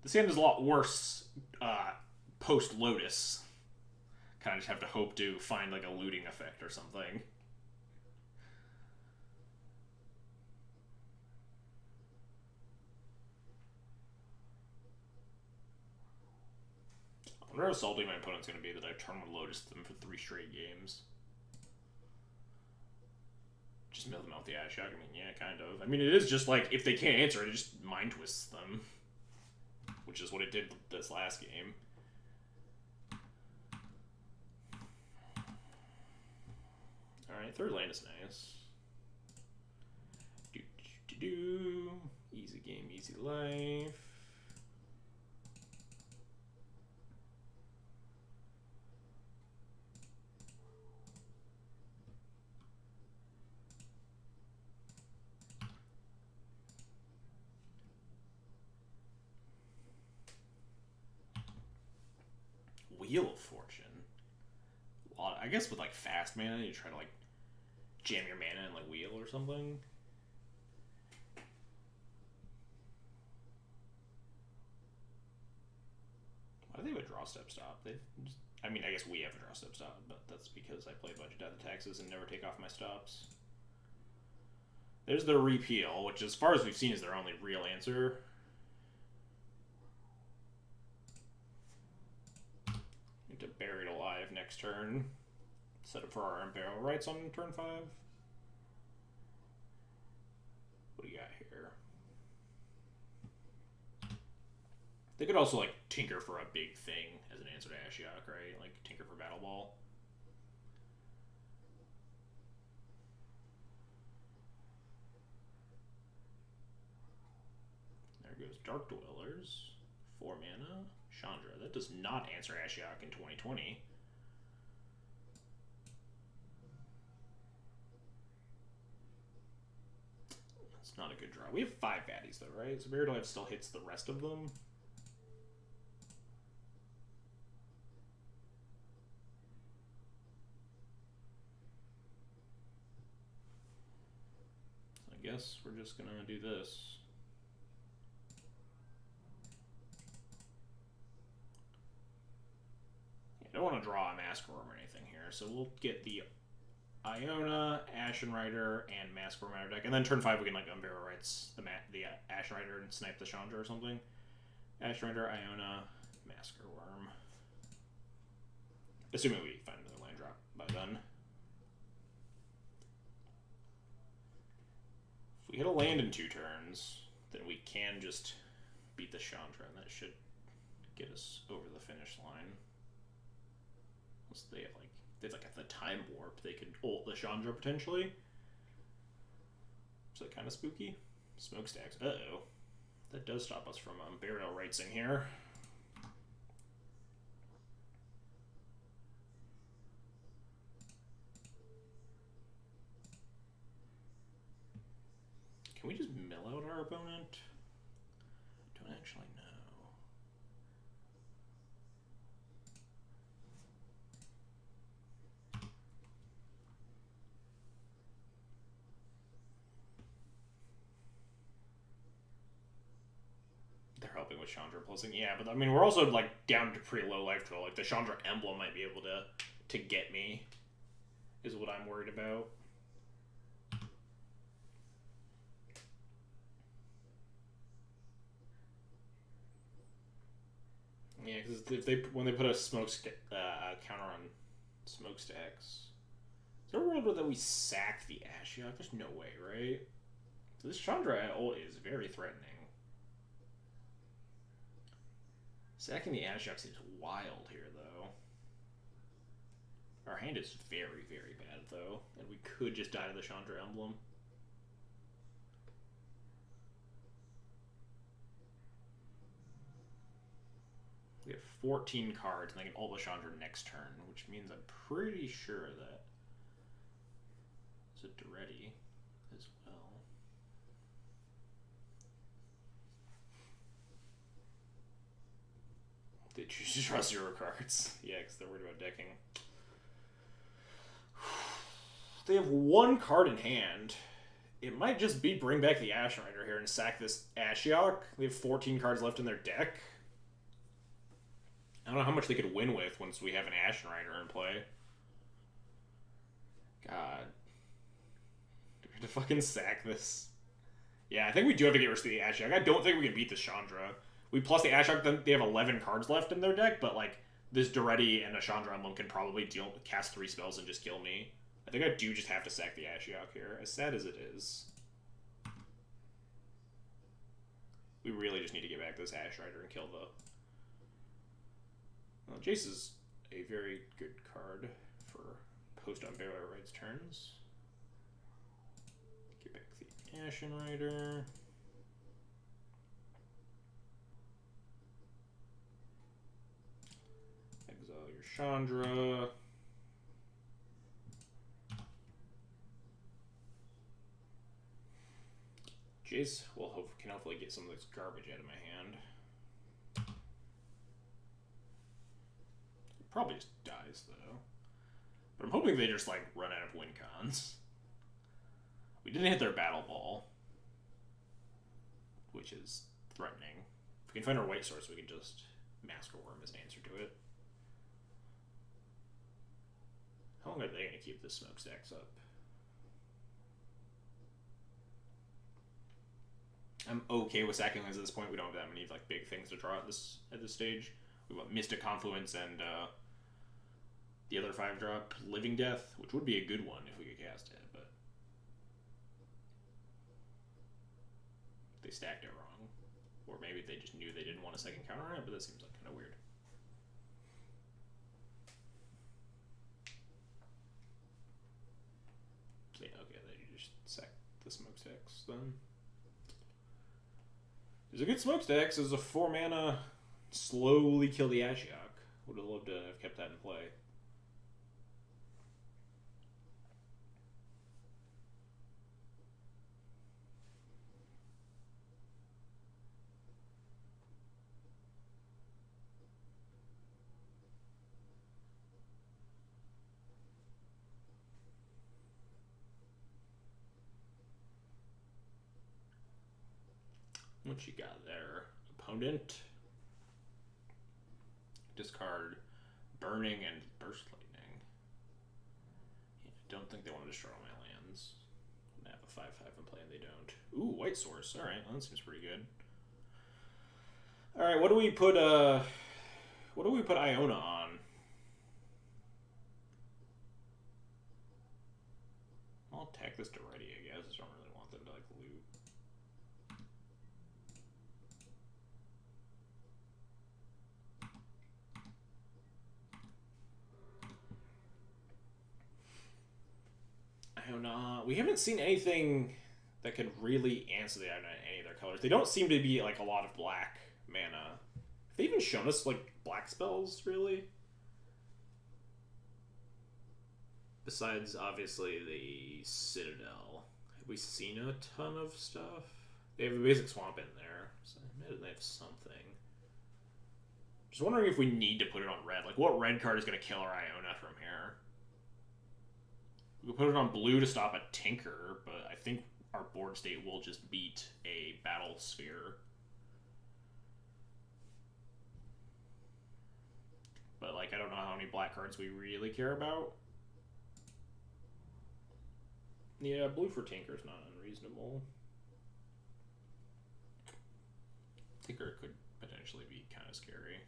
This hand is a lot worse post Lotus. Kind of just have to hope to find like a looting effect or something. I wonder how salty my opponent's going to be that I turn 1 Lotus them for 3 straight games. Just mill them out with the Ashiok. I mean, yeah, kind of. I mean, it is just like, if they can't answer it, it just mind twists them. Which is what it did this last game. Alright, 3rd land is nice. Easy game, easy life. Wheel of Fortune. I guess with like fast mana, you try to like jam your mana and like wheel or something. Why do they have a draw step stop? I mean, I guess we have a draw step stop, but that's because I play budget out the taxes and never take off my stops. There's the repeal, which as far as we've seen is their only real answer. To Buried Alive next turn. Set up for our Unburial Rights on turn 5. What do you got here? They could also like tinker for a big thing as an answer to Ashiok, right? Like tinker for Battle Ball. There goes Dark Dwellers. 4 mana. Chandra. That does not answer Ashiok in 2020. That's not a good draw. We have 5 baddies though, right? So Buried Alive still hits the rest of them. So I guess we're just gonna do this. I don't want to draw a Masquerorm or anything here, so we'll get the Iona, Ashen Rider, and Masquerorm in our deck, and then turn 5 we can like Unburial Rights the Ashen Rider and snipe the Chandra or something. Ashen Rider, Iona, Masker Worm. Assuming we find another land drop by then. If we hit a land in 2 turns, then we can just beat the Chandra, and that should get us over the finish line. Unless they have like the time warp, they could ult the Chandra potentially. Is that kind of spooky? Smokestacks. Uh-oh. That does stop us from Burial Rightsing here. Can we just mill out our opponent? Don't actually know. They're helping with Chandra pulsing. Yeah, but I mean, we're also like down to pretty low life total. Like the Chandra emblem might be able to get me, is what I'm worried about. Yeah, because when they put a counter on smokestacks, is there a world where that we sack the Ashiok? There's no way, right? So this Chandra ult is very threatening. Sacking the Ashiok seems wild here, though. Our hand is very, very bad, though, and we could just die to the Chandra emblem. We have 14 cards, and they can ult the Chandra next turn, which means I'm pretty sure that it's a Duretti as well. They choose to draw 0 cards. Yeah, because they're worried about decking. They have 1 card in hand. It might just be bring back the Ashen Rider here and sack this Ashiok. They have 14 cards left in their deck. I don't know how much they could win with once we have an Ashen Rider in play. God. Do we have to fucking sack this? Yeah, I think we do have to get rid of the Ashiok. I don't think we can beat the Chandra. We plus the Ashiok, then they have 11 cards left in their deck, but like this Duretti and a Chandra emblem can probably cast 3 spells and just kill me. I think I do just have to sack the Ashiok here, as sad as it is. We really just need to get back this Ash Rider and kill the... Well, Jace is a very good card for post on Burial Rites turns. Get back the Ashen Rider. Exile your Chandra. Jace can hopefully get some of this garbage out of my hand. Probably just dies, though. But I'm hoping they just, like, run out of win cons. We didn't hit their Battle Ball, which is threatening. If we can find our white source, we can just Masker Worm as an answer to it. How long are they going to keep the smokestacks up? I'm okay with sacking things at this point. We don't have that many like big things to draw at this stage. We want Mystic Confluence and the other 5-drop Living Death, which would be a good one if we could cast it, but they stacked it wrong. Or maybe they just knew they didn't want a second counter on it, but that seems like kind of weird. So yeah, okay, they just sacked the smokestacks then. It's a good smokestacks. It's a 4-mana slowly kill the Ashiok. Would have loved to have kept that in play. What you got there? Opponent. Discard Burning and Burst Lightning. Yeah, I don't think they want to destroy all my lands. I have a 5/5 in play and they don't. Ooh, White Source. Alright, well, that seems pretty good. Alright, what do we put What do we put Iona on? I'll attack this to ready, I guess. I don't really want them to, like, loot. Iona. We haven't seen anything that could really answer the Iona in any of their colors. They don't seem to be, like, a lot of black mana. Have they even shown us, like, black spells, really? Besides, obviously, the Citadel. Have we seen a ton of stuff? They have a basic swamp in there, so I imagine they have something. Just wondering if we need to put it on red. Like, what red card is going to kill our Iona from here? We could put it on blue to stop a Tinker, but I think our board state will just beat a Battle Sphere. But, like, I don't know how many black cards we really care about. Yeah, blue for Tinker's not unreasonable. Tinker could potentially be kind of scary.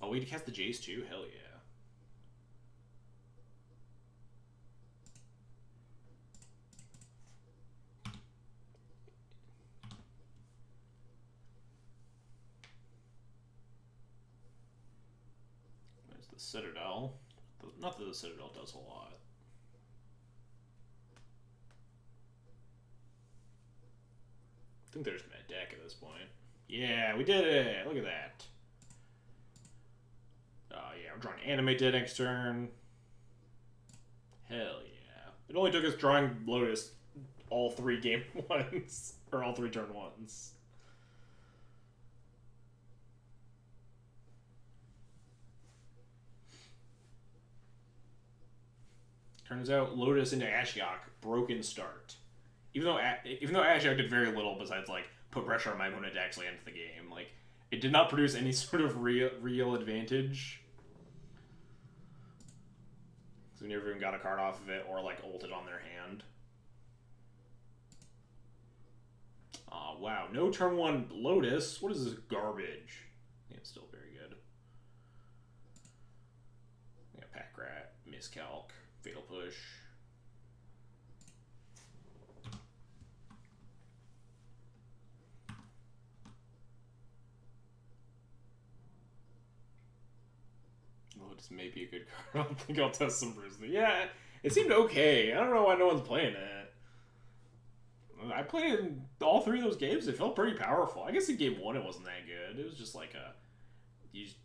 Oh, we cast the Jace too? Hell yeah. There's the Citadel. Not that the Citadel does a lot. I think they're just gonna deck at this point. Yeah, we did it! Look at that. Oh yeah, we're drawing Animate Dead next turn. Hell yeah. It only took us drawing Lotus all 3 game ones. Or all 3 turn ones. Turns out Lotus into Ashiok, broken start. Even though Ashiok did very little besides, like, put pressure on my opponent to actually end the game. Like, it did not produce any sort of real advantage. So we never even got a card off of it or, like, ulted on their hand. Aw, wow. No turn 1 Lotus? What is this garbage? Yeah, it's still very good. Yeah, Pack Rat, Miscalc, Fatal Push. Lotus may be a good card. I don't think I'll test some Bruce Lee. Yeah, it seemed okay. I don't know why no one's playing it. I played in all 3 of those games. It felt pretty powerful. I guess in game 1 it wasn't that good. It was just like you just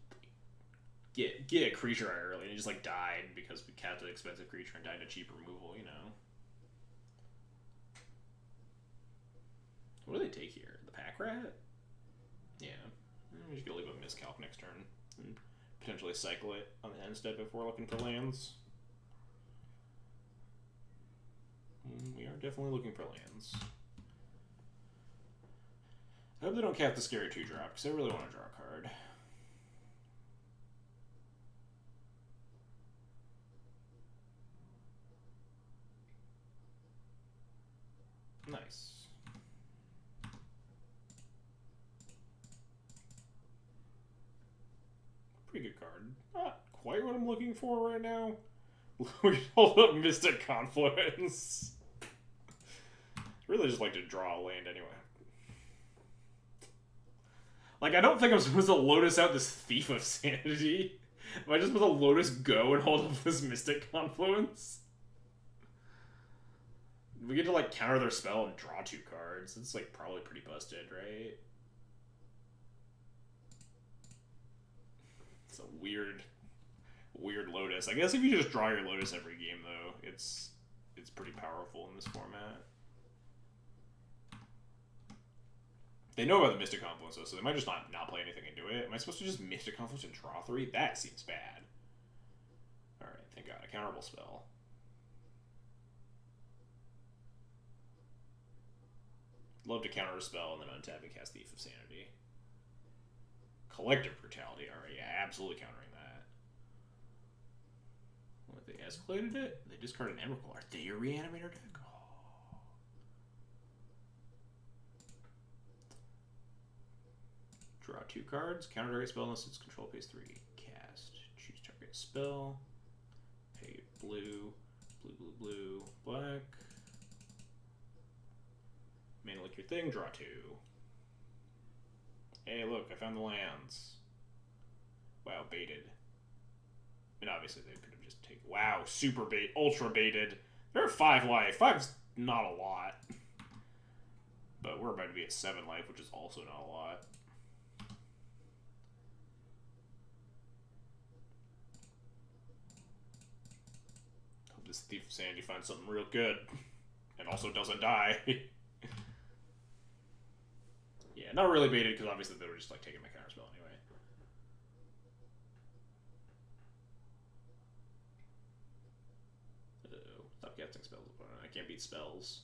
get a creature out early and he just like died because we capped an expensive creature and died to cheap removal, you know. What do they take here? The Pack Rat? Yeah. I'm just gonna leave a Miscalc next turn and potentially cycle it on the end step if we're looking for lands. We are definitely looking for lands. I hope they don't cap the scary 2-drop, because I really want to draw a card. Nice. Pretty good card. Not quite what I'm looking for right now. We hold up Mystic Confluence. Really just like to draw a land anyway. Like, I don't think I'm supposed to Lotus out this Thief of Sanity. Am I just supposed to Lotus go and hold up this Mystic Confluence? We get to, like, counter their spell and draw 2 cards. It's, like, probably pretty busted, right? It's a weird Lotus. I guess if you just draw your Lotus every game, though, it's pretty powerful in this format. They know about the Mystic Confluence, though, so they might just not play anything into it. Am I supposed to just Mystic Confluence and draw 3? That seems bad. Alright, thank God. A counterable spell. Love to counter a spell and then untap and cast Thief of Sanity. Collective Brutality. Alright, yeah, absolutely countering that. What, they escalated it? They discarded an Emrakul. Are they a Reanimator deck? Oh. Draw 2 cards. Counter target spell unless its control pays 3. Cast. Choose target spell. Pay blue. Blue. Black. Mana like your thing. Draw 2. Hey, look, I found the lands. Wow, baited. And obviously they could have just taken... Wow, super bait. Ultra baited. They're at 5 life. 5's not a lot. But we're about to be at 7 life, which is also not a lot. Hope this Thief of Sanity finds something real good. And also doesn't die. Yeah, not really baited, because obviously they were just like taking my counter spell anyway. Uh-oh. Stop casting spells. I can't beat spells.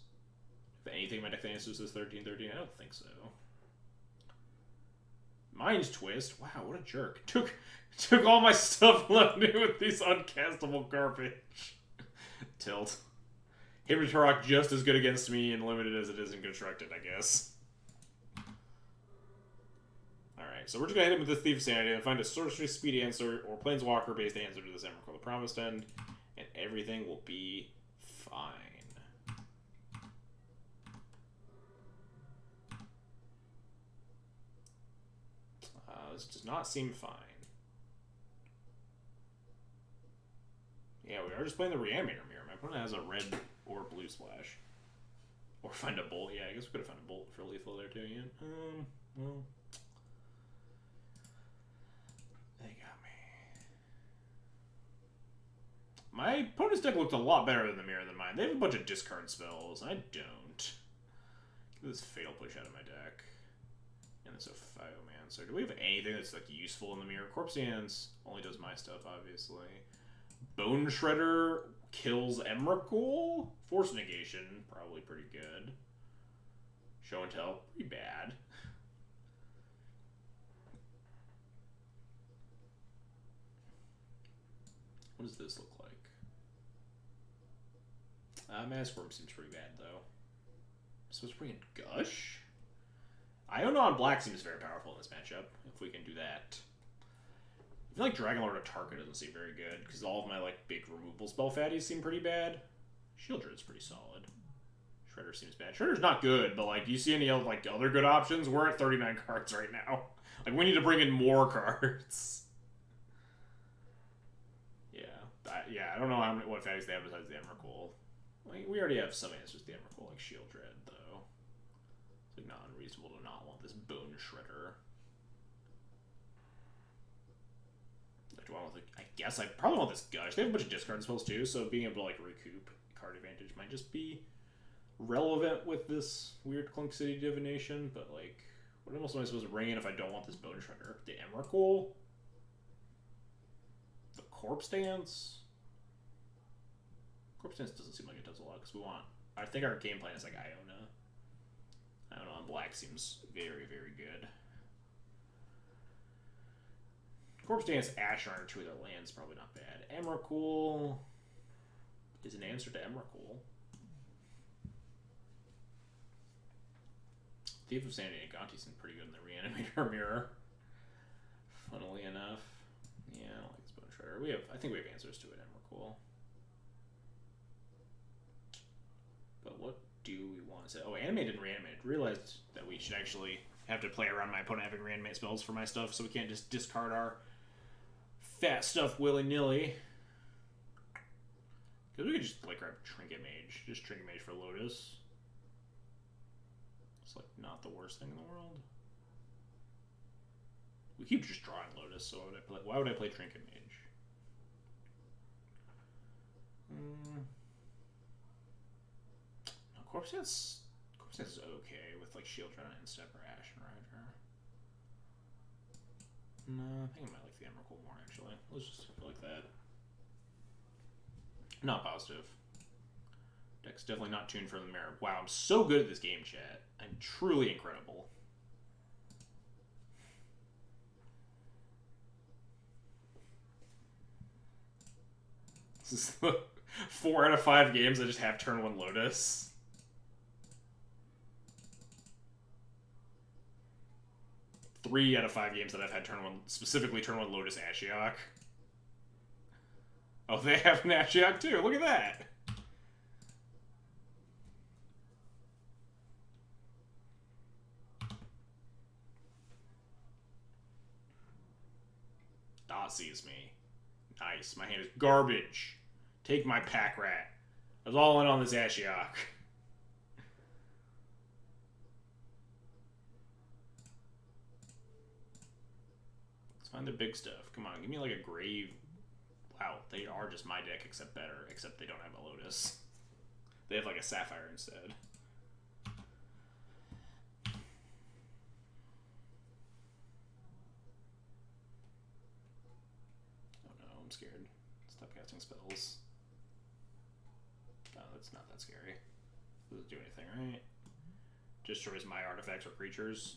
If anything, my deck answers is 13/13. I don't think so. Mind's Twist. Wow, what a jerk. Took all my stuff, left me with these uncastable garbage. Tilt. Hybrid Turok just as good against me and limited as it is in constructed, I guess. Alright, so we're just gonna hit him with this Thief of Sanity and find a Sorcery Speed answer or Planeswalker based answer to this Emrakul the Promised End, and everything will be fine. This does not seem fine. Yeah, we are just playing the Reanimator Mirror. My opponent has a red or blue splash. Or find a bolt. Yeah, I guess we could have found a bolt for lethal there too. Yeah. Well. They got me. My opponent's deck looked a lot better in the mirror than mine. They have a bunch of discard spells. I don't. Get this Fatal Push out of my deck. And this Ophiumancer. Do we have anything that's like useful in the mirror? Corpse Dance only does my stuff, obviously. Bone Shredder kills Emrakul. Force Negation, probably pretty good. Show and Tell, pretty bad. What does this look like? Masquerade seems pretty bad, though. So it's bringing Gush? Iona on black seems very powerful in this matchup, if we can do that. I feel like Dragonlord of Tarka doesn't seem very good, because all of my like big removal spell fatties seem pretty bad. Shield Druid's pretty solid. Shredder seems bad. Shredder's not good, but like, do you see any like other good options? We're at 39 cards right now. Like, we need to bring in more cards. Yeah, I don't know what fatties they have besides the Emrakul. Like, we already have some answers to the Emrakul, like Shield Dread, though. It's like not unreasonable to not want this Bone Shredder. Do I want the, I guess I probably want this Gush. They have a bunch of discard spells too, so being able to like recoup card advantage might just be relevant with this weird Clunk City Divination. But like, what else am I supposed to bring in if I don't want this Bone Shredder? The Emrakul? The Corpse Dance? Corpse Dance doesn't seem like it does a lot because we want. I think our game plan is like Iona. Iona on black seems very, very good. Corpse Dance, Ash Rider, 2 of their lands, probably not bad. Emrakul is an answer to Emrakul. Thief of Sanity and Gonti seem pretty good in the Reanimator Mirror. Funnily enough. Yeah, I don't like this Bone Shredder. I think we have answers to it, Emrakul. But what do we want to say? Oh, Animated and Reanimated. Realized that we should actually have to play around my opponent having reanimate spells for my stuff, so we can't just discard our fat stuff willy-nilly. Because we could just like grab Trinket Mage. Just Trinket Mage for Lotus. It's like not the worst thing in the world. We keep just drawing Lotus, so why would I play Trinket Mage? No, Corpse Dance is okay with like Shield Runner and Step or Ashen Rider. No, I think I might like the Emrakul more actually. Let's just go like that. Not positive. Deck's definitely not tuned for the mirror. Wow, I'm so good at this game, chat. I'm truly incredible. This is 4 out of 5 games I just have turn 1 Lotus. 3 out of 5 games that I've had turn 1, specifically turn 1 Lotus Ashiok. Oh, they have an Ashiok too. Look at that. Dot sees me. Nice. My hand is garbage. Take my pack rat. I was all in on this Ashiok. Let's find the big stuff. Come on, give me like a Grave. Wow, they are just my deck, except better. Except they don't have a Lotus. They have like a Sapphire instead. Oh no, I'm scared. Stop casting spells. No, that's not that scary. Doesn't do anything, right? Just destroys my artifacts or creatures,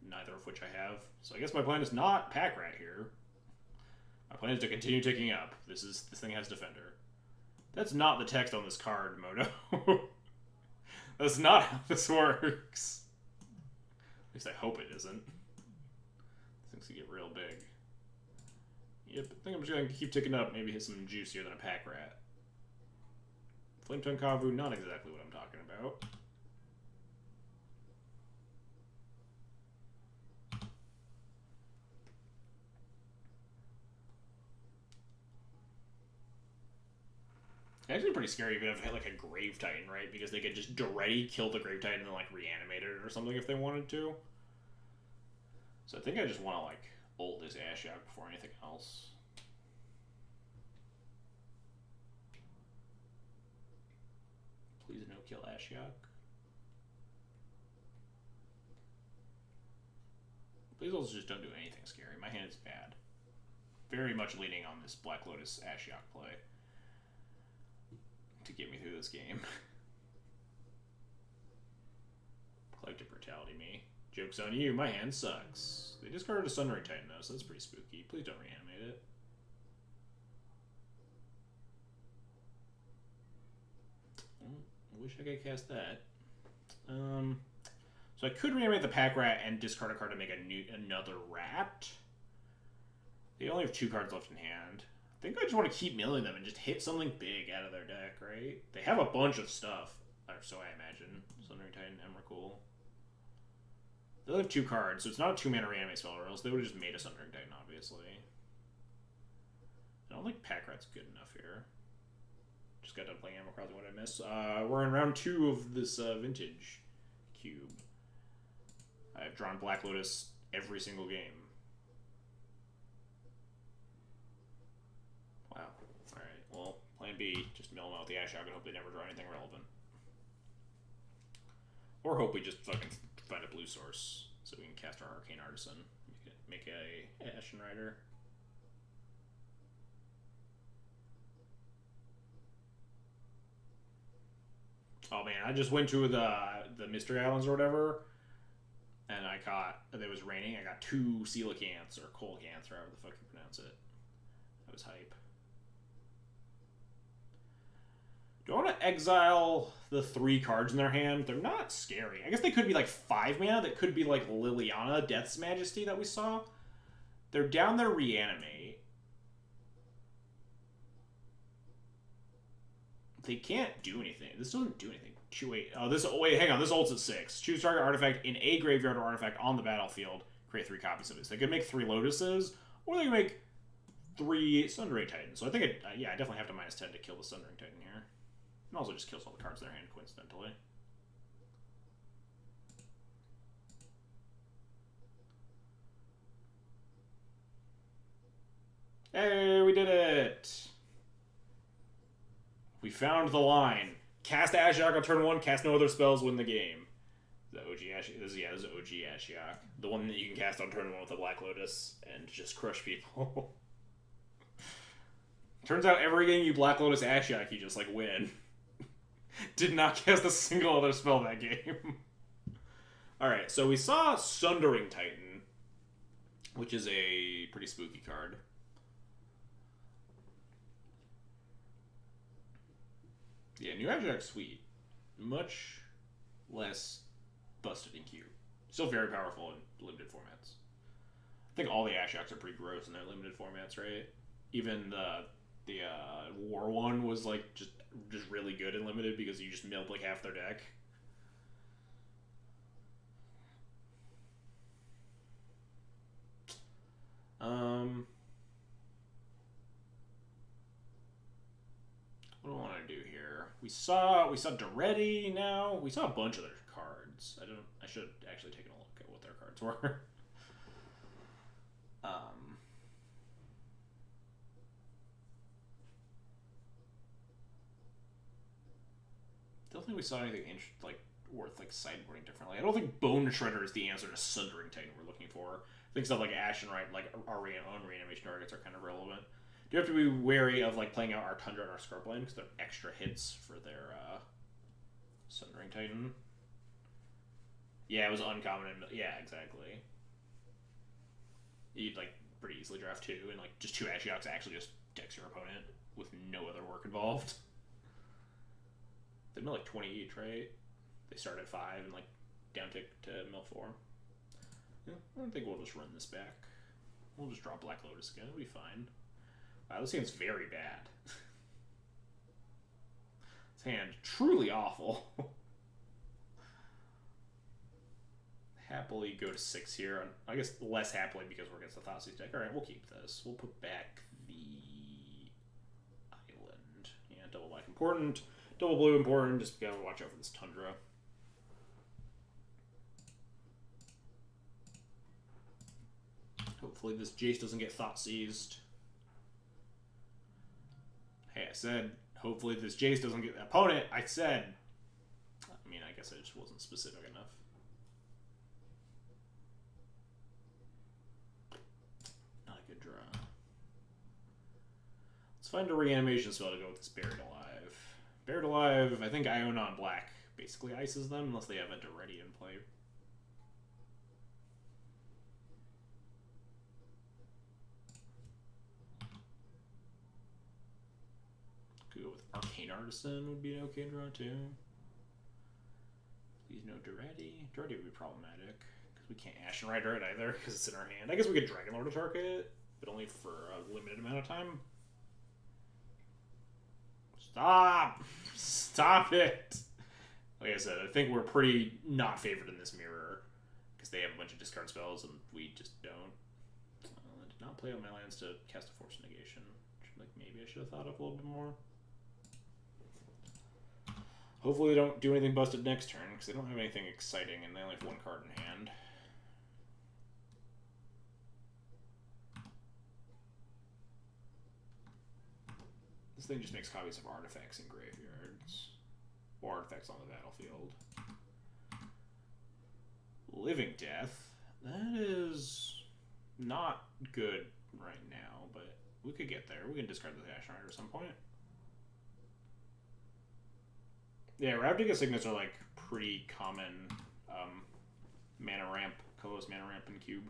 neither of which I have. So I guess my plan is not pack rat here. My plan is to continue ticking up. This thing has Defender. That's not the text on this card, Moto. That's not how this works. At least I hope it isn't. Things can get real big. Yep, I think I'm just gonna keep ticking up. Maybe hit some juicier than a pack rat. Flametongue Kavu, not exactly what I'm talking about. Actually pretty scary if you have hit like a Grave Titan, right? Because they could just already kill the Grave Titan and then like reanimate it or something if they wanted to. So I think I just want to like ult this Ashiok before anything else. Please no kill Ashiok. Please also just don't do anything scary. My hand is bad. Very much leaning on this Black Lotus Ashiok play to get me through this game. Collective Brutality me. Joke's on you, my hand sucks. They discarded a Sundering Titan though, so that's pretty spooky. Please don't reanimate it. I wish I could cast that. So I could reanimate the pack rat and discard a card to make another rat. They only have 2 cards left in hand. I think I just want to keep milling them and just hit something big out of their deck, right? They have a bunch of stuff, or so I imagine. Sundering Titan, Emrakul. They only have 2 cards, so it's not a 2-mana reanimate spell, or else they would have just made a Sundering Titan, obviously. I don't think pack rat's good enough here. Just got done playing Animal Crossing. What did I miss? We're in round 2 of this vintage cube. I've drawn Black Lotus every single game. Wow. Alright, well, plan B, just mill them out with the Ashiok and hope they never draw anything relevant. Or hope we just fucking find a blue source so we can cast our Arcane Artisan. Make a Ashen Rider. Oh man, I just went to the Mystery Islands or whatever, and I caught, it was raining, I got 2 coelacanths, or coelacanths, or however the fuck you pronounce it. That was hype. Do I want to exile the 3 cards in their hand? They're not scary. I guess they could be like 5 mana, that could be like Liliana, Death's Majesty that we saw. They're down there reanimate. They can't do anything. This doesn't do anything. Wait, hang on. This ult's at 6. Choose target artifact in a graveyard or artifact on the battlefield. Create 3 copies of this. They could make 3 Lotuses, or they could make 3 Sundering Titans. So I think, yeah, I definitely have to -10 to kill the Sundering Titan here. And also just kills all the cards in their hand, coincidentally. Hey, we did it! We found the line. Cast Ashiok on turn 1, cast no other spells, win the game. The OG Ashiok. This is OG Ashiok. The one that you can cast on turn 1 with a Black Lotus and just crush people. Turns out every game you Black Lotus Ashiok, you just like win. Did not cast a single other spell that game. Alright, so we saw Sundering Titan, which is a pretty spooky card. Yeah, New Ashiok's sweet. Much less busted in cube. Still very powerful in limited formats. think all the Ashocks are pretty gross in their limited formats, right? Even the War one was like just really good in limited because you just milled like half their deck. What do I want to do here? We saw Duretti now. We saw a bunch of their cards. I should have actually taken a look at what their cards were. Don't think we saw anything like worth like sideboarding differently. I don't think Bone Shredder is the answer to Sundering Titan we're looking for. I think stuff like Ashenwright, like our own reanimation targets are kind of relevant. You have to be wary of like playing out our Tundra and our Scorpion because they're extra hits for their Sundering Titan. Yeah, it was uncommon. Yeah, exactly. You'd like pretty easily draft two, and like just two Ashioks actually just decks your opponent with no other work involved. They mill like 20 each, right? They start at 5 and like down tick to mill 4. Yeah, I think we'll just run this back. We'll just draw Black Lotus again. It'll be fine. Wow, this hand's very bad. This hand truly awful. Happily go to 6 here. I guess less happily because we're against the Thoughtseize deck. Alright, we'll keep this. We'll put back the island. Yeah, double black important. Double blue important. Just gotta watch out for this Tundra. Hopefully this Jace doesn't get Thoughtseized. Hey, I said, hopefully this Jace doesn't get opponent. I said. I mean, I guess I just wasn't specific enough. Not a good draw. Let's find a reanimation spell to go with this Buried Alive. Buried Alive, I think Iona on black basically ices them unless they have a Duretti in play. Could go with Arcane Artisan would be an okay draw too. Please no Duretti. Duretti would be problematic because we can't Ashen Rider it either because it's in our hand. I guess we could Dragon Lord to target, but only for a limited amount of time. Stop! Stop it! Like I said, I think we're pretty not favored in this mirror because they have a bunch of discard spells and we just don't. I did not play out my lands to cast a Force Negation. Like maybe I should have thought of a little bit more. Hopefully they don't do anything busted next turn because they don't have anything exciting and they only have one card in hand. This thing just makes copies of artifacts in graveyards. Or artifacts on the battlefield. Living Death. That is not good right now, but we could get there. We can discard the Ashen Rider at some point. Yeah, Ravnica Signets are like pretty common mana ramp, colorless mana ramp in Cube.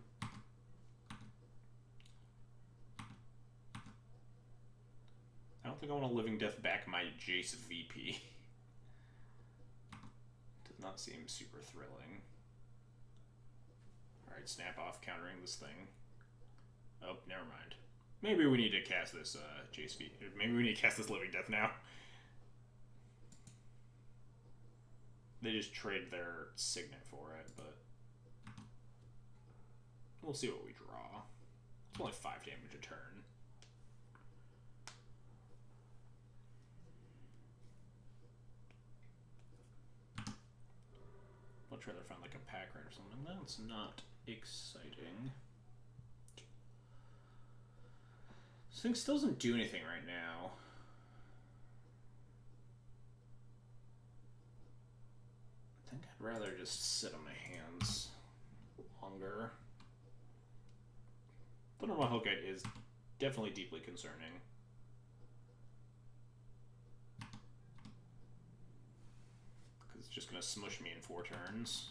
I don't think I want a Living Death back my Jace VP. Does not seem super thrilling. Alright, snap off countering this thing. Oh, never mind. Maybe we need to cast this Jace VP. Maybe we need to cast this Living Death now. They just trade their Signet for it, but we'll see what we draw. It's only 5 damage a turn. Much rather find like a pack rat or something. That's not exciting. This thing still doesn't do anything right now. I think I'd rather just sit on my hands longer. Thundermaw Hellkite is definitely deeply concerning. Because it's just going to smush me in 4 turns.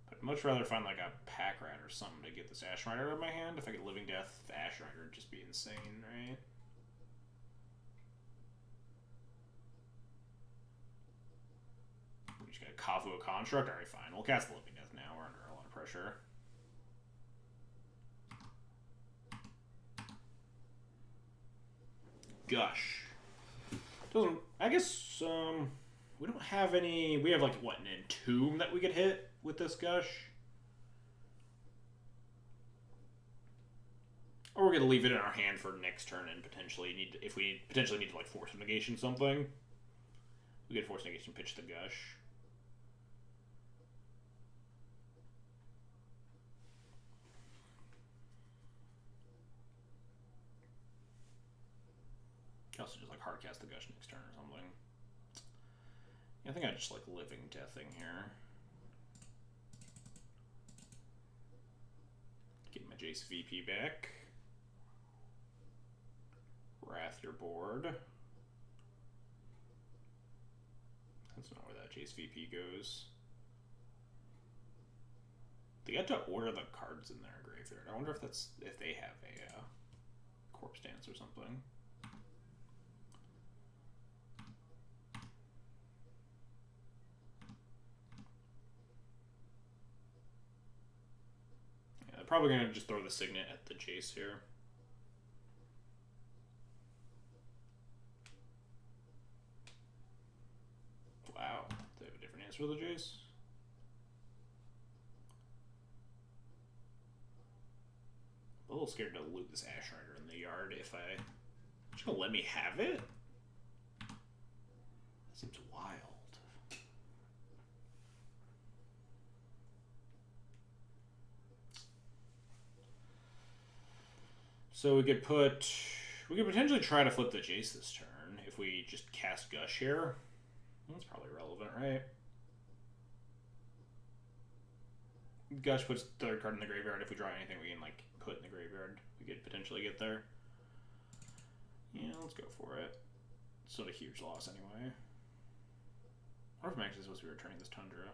But I'd much rather find like a pack rat or something to get this Ashen Rider out of my hand. If I get Living Death, the Ashen Rider would just be insane, right? We just got a Kavu a Construct. Alright, fine. We'll cast the Living Death now. We're under a lot of pressure. Let's see what we draw. Let's only 5 damage a turn. Let's not exciting. This thing just makes copies of artifacts in graveyards. Gush. Doesn't... I guess, we don't have any... We have, like, what, an Entomb that we could hit with this Gush? Or we're going to leave it in our hand for next turn and potentially need to, if we potentially need to, like, Force of Negation something. We could Force Negation, pitch the Gush. Also just like hardcast the Gush next turn or something. Yeah, I think I just like living deathing here. Get my Jace VP back. Wrath your board. That's not where that Jace VP goes. They got to order the cards in their graveyard. I wonder if that's if they have a corpse dance or something. Probably going to just throw the Signet at the Jace here. Wow. They have a different answer to the Jace? I'm a little scared to loot this Ash Rider in the yard if I... Just going to let me have it? That seems wild. So we could potentially try to flip the Jace this turn if we just cast Gush here. That's probably relevant, right? Gush puts third card in the graveyard. If we draw anything we can like put in the graveyard, we could potentially get there. Yeah, let's go for it. It's not a huge loss anyway. Or if Max is supposed to be returning this Tundra.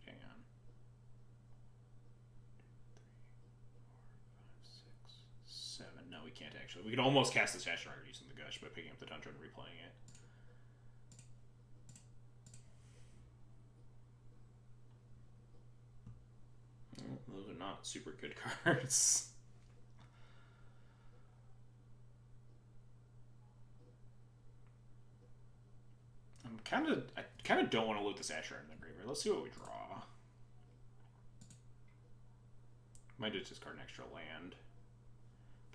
Hang on. 7. No, we can't actually. We could almost cast this Ash Rider using the Gush by picking up the Tundra and replaying it. Well, those are not super good cards. I kind of don't want to loot this Ash Rider in the graveyard. Let's see what we draw. Might just discard an extra land.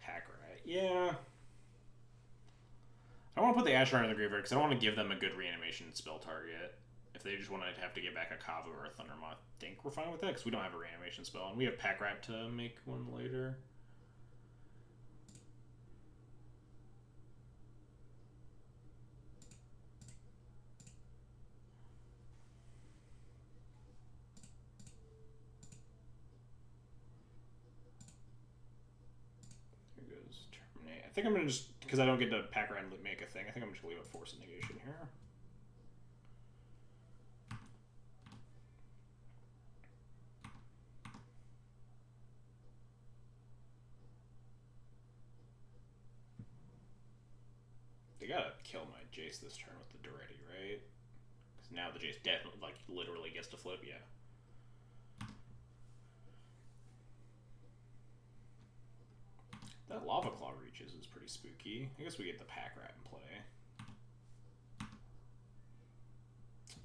Pack Rat. Yeah. I don't want to put the Ash Rider in the graveyard because I don't want to give them a good reanimation spell target. If they just want to have to get back a Kavu or a Thundermoth, I think we're fine with that because we don't have a reanimation spell. And we have Pack Rat to make one later. I think I'm going to just, because I don't get to Pack Rat and make a thing, I think I'm just going to leave a Force of Negation here. They gotta kill my Jace this turn with the Duretti, right? Because now the Jace definitely, like, literally gets to flip, yeah. That Lava Claw reaches is pretty spooky. I guess we get the Pack Rat in play.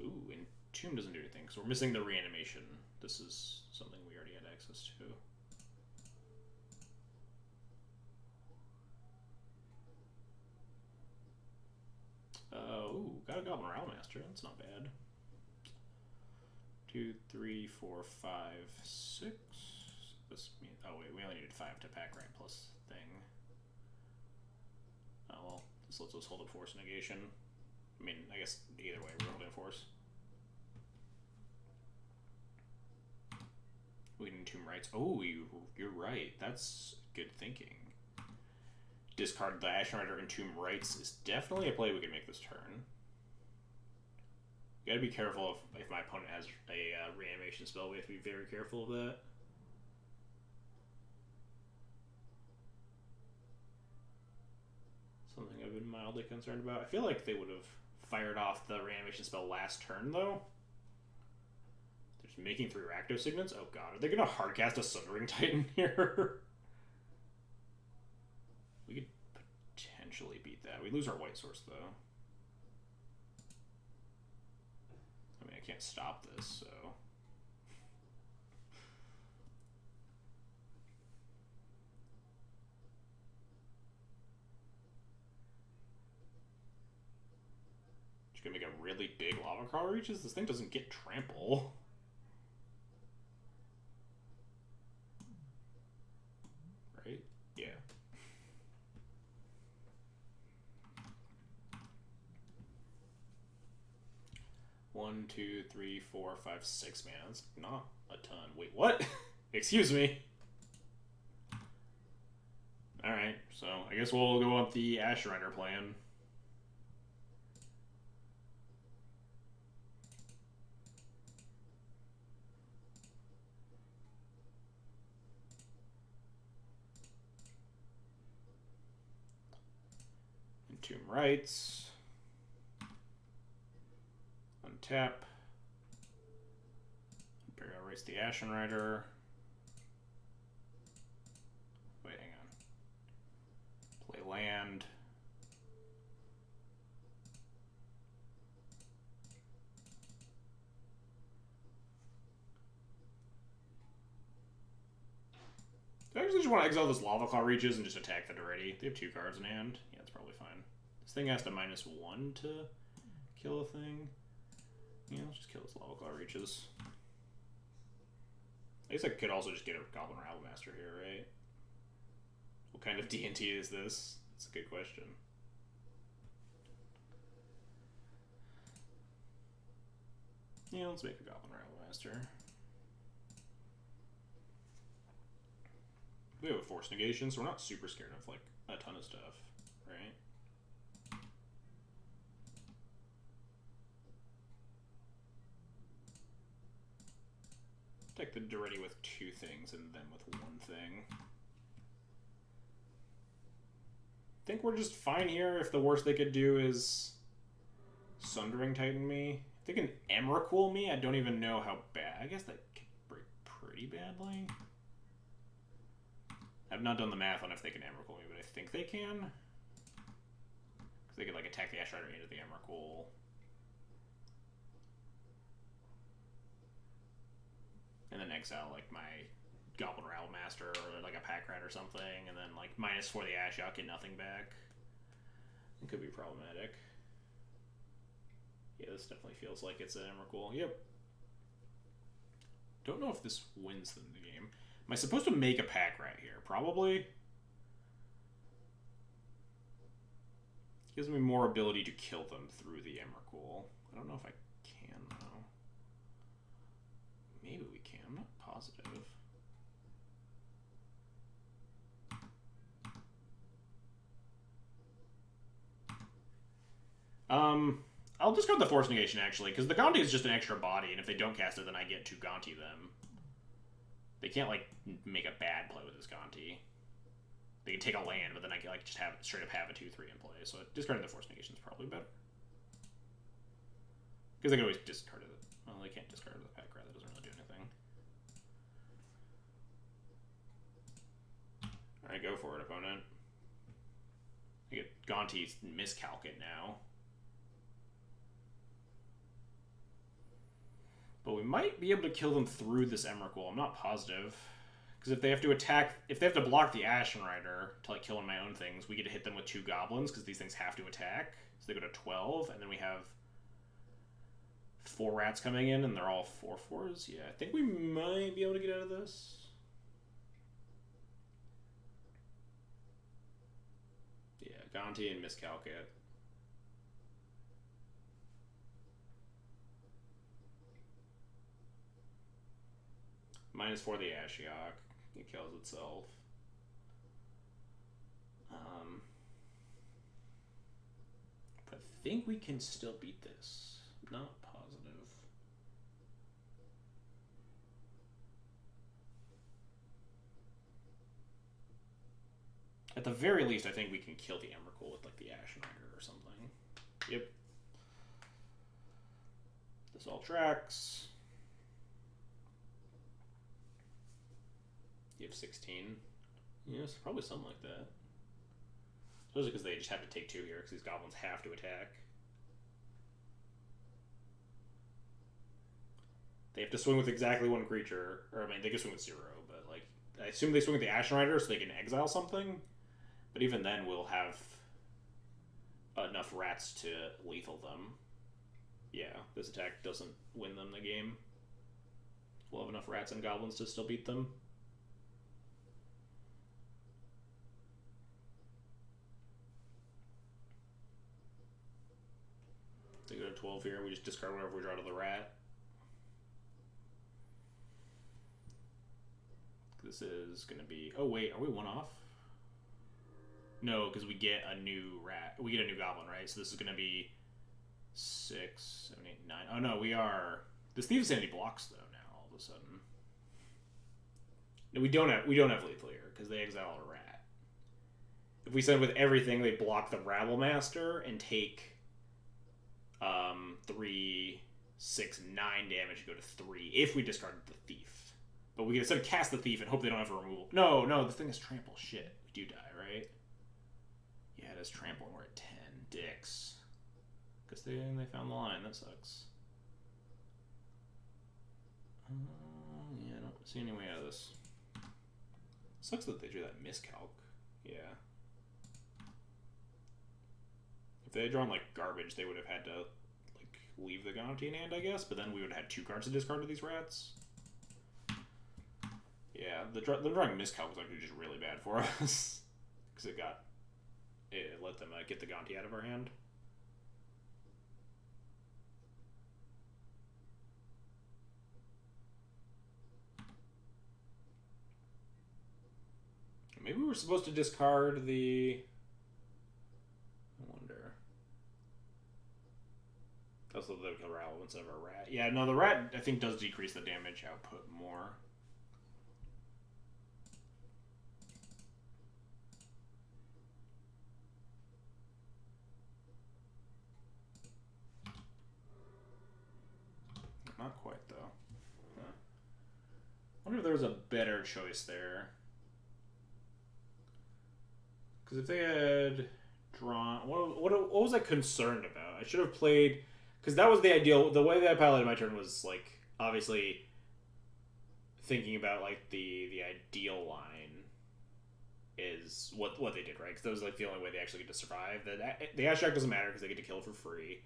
Ooh, and Tomb doesn't do anything, so we're missing the reanimation. This is something we already had access to. Ooh, got a Goblin Rowmaster. That's not bad. 2, 3, 4, 5, 6. This means, oh wait, we only needed 5 to Pack Rat plus thing. Oh well, this lets us hold a Force Negation. I mean, I guess either way we're holding Force. We can Tomb Rights. Oh, you're right. That's good thinking. Discard the Ash Rider and Tomb Rights is definitely a play we can make this turn. You gotta be careful if my opponent has a reanimation spell. We have to be very careful of that. Something I've been mildly concerned about. I feel like they would have fired off the reanimation spell last turn, though. They're just making 3 Rakdos Signets? Oh god, are they gonna hardcast a Sundering Titan here? We could potentially that. We lose our white source, though. I mean, I can't stop this, so... Just gonna make a really big lava crawler reaches? This thing doesn't get trample. Right? Yeah. One, two, three, four, five, 6 mana. That's not a ton. Wait, what? Excuse me. Alright, so I guess we'll go on the Ash Rider plan. Entomb Rites. Untap. Imperial Race the Ashen Rider. Wait, hang on. Play land. I actually just want to exile this Lava Claw Reaches and just attack that already. They have 2 cards in hand. Yeah, that's probably fine. This thing has to -1 to kill a thing. Yeah, let's just kill this Lava Claw Reaches. I guess I could also just get a Goblin Rabblemaster here, right? What kind of D&T is this? That's a good question. Yeah, let's make a Goblin Rabblemaster. We have a Force Negation, so we're not super scared of, like, a ton of stuff, right? Take the Duretti with 2 things and then with 1 thing. I think we're just fine here if the worst they could do is Sundering Titan me. If they can Emrakul me, I don't even know how bad. I guess that could break pretty badly. I've not done the math on if they can Emrakul me, but I think they can. Because they could like attack the Ash Rider into the Emrakul. And then exile like my Goblin Rabblemaster or like a Pack Rat or something, and then like -4 the Ashiok, get nothing back. It could be problematic. Yeah, this definitely feels like it's an Emrakul. Yep. Don't know if this wins them the game. Am I supposed to make a Pack Rat here? Probably. Gives me more ability to kill them through the Emrakul. I don't know if I can, though. Maybe we can. I'm not positive. I'll discard the Force Negation, actually, because the Gonti is just an extra body, and if they don't cast it, then I get to Gonti them. They can't, like, make a bad play with this Gonti. They can take a land, but then I can, like, just have straight up have a 2/3 in play, so discarding the Force Negation is probably better. Because they can always discard it. Well, they can't discard the Pack Rat, that doesn't really do anything. Alright, go for it, opponent. I get Gonti's Miscalc it now. But we might be able to kill them through this Emrakul. I'm not positive. Because if they have to attack, if they have to block the Ashen Rider to like kill one of my own things, we get to hit them with 2 goblins because these things have to attack. So they go to 12, and then we have 4 rats coming in, and they're all 4/4s. Yeah, I think we might be able to get out of this. Yeah, Gonti and Miscalc it. -4 the Ashiok. It kills itself. But I think we can still beat this. Not positive. At the very least, I think we can kill the Emrakul with like the Ashen Rider or something. Yep. This all tracks. You have 16. Yes, probably something like that. Especially because they just have to take 2 here, because these goblins have to attack. They have to swing with exactly 1 creature. Or, I mean, they can swing with 0, but, like, I assume they swing with the Ashen Rider so they can exile something. But even then, we'll have enough rats to lethal them. Yeah, this attack doesn't win them the game. We'll have enough rats and goblins to still beat them. They go to 12 here. We just discard whatever we draw to the rat. This is going to be... Oh, wait. Are we 1 off? No, because we get a new rat. We get a new goblin, right? So this is going to be 6, 7, 8, 9. Oh, no, we are... This Thief of Sanity blocks, though, now, all of a sudden. No, we don't have lethal here, because they exile a rat. If we send with everything, they block the Rabble Master and take 3, 6, 9 damage to go to 3 if we discard the Thief. But we can instead cast the Thief and hope they don't have a removal. No, the thing is trample. Shit. We do die, right? Yeah, it is trample and we're at 10. Dicks. Because they found the line. That sucks. Yeah, I don't see any way out of this. Sucks that they drew that miscalc. Yeah. If they had drawn, like, garbage, they would have had to, like, leave the Gonti in hand, I guess. But then we would have had 2 cards to discard to these rats. Yeah, the drawing miscalc was actually just really bad for us. Because it let them get the Gonti out of our hand. Maybe we were supposed to discard the... I wonder. That's the Rabble instead of a rat. Yeah, no, the rat, I think, does decrease the damage output more. Not quite, though. Huh. I wonder if there was a better choice there. Because if they had drawn... What was I concerned about? I should have played... Because that was the ideal... The way that I piloted my turn was, like, obviously thinking about, like, the ideal line is what they did, right? Because that was, like, the only way they actually get to survive. The Ash Jack doesn't matter because they get to kill for free.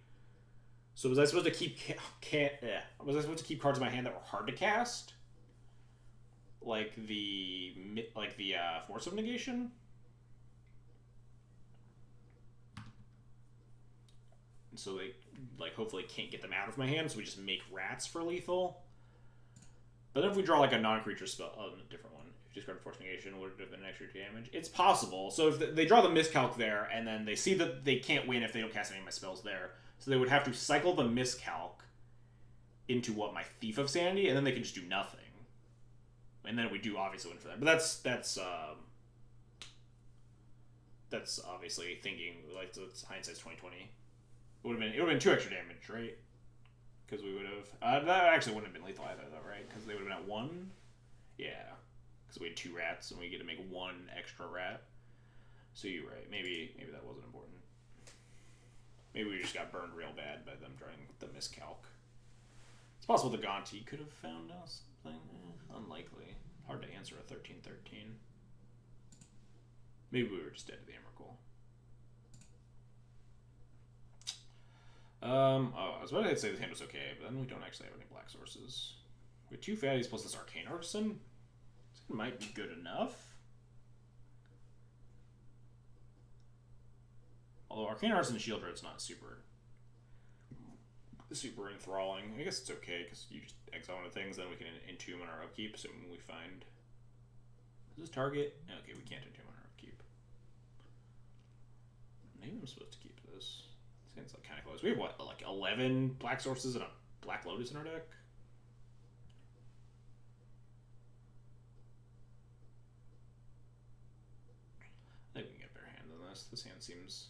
So was I supposed to keep... Was I supposed to keep cards in my hand that were hard to cast? Like the Force of Negation? So they, like, hopefully can't get them out of my hand, so we just make rats for lethal. But then if we draw, like, a non-creature spell... Oh, a different one. If you discard Force Negation, would it have been extra damage? It's possible. So if they draw the miscalc there, and then they see that they can't win if they don't cast any of my spells there, so they would have to cycle the miscalc into, my Thief of Sanity, and then they can just do nothing. And then we do obviously win for that. But that's obviously thinking, like, it's hindsight's 2020. It would have been 2 extra damage, right? Because we would have... that actually wouldn't have been lethal either, though, right? Because they would have been at 1? Yeah. Because we had 2 rats, and we get to make 1 extra rat. So you're right. Maybe that wasn't important. Maybe we just got burned real bad by them drawing the miscalc. It's possible the Gonti could have found us something. Unlikely. Hard to answer a 13-13. Maybe we were just dead to the Emrakul. I was about to say the hand was okay, but then we don't actually have any black sources. We have 2 fatties plus this Arcane Artisan. This might be good enough. Although Arcane Artisan and Shield Red's not super enthralling. I guess it's okay, because you just exile one of things, then we can entomb on our upkeep, assuming we find... Is this target? Okay, we can't entomb on our upkeep. Maybe I'm supposed to keep this. It's like kind of close. We have, what, like 11 black sources and a Black Lotus in our deck? I think we can get a better hand than this. This hand seems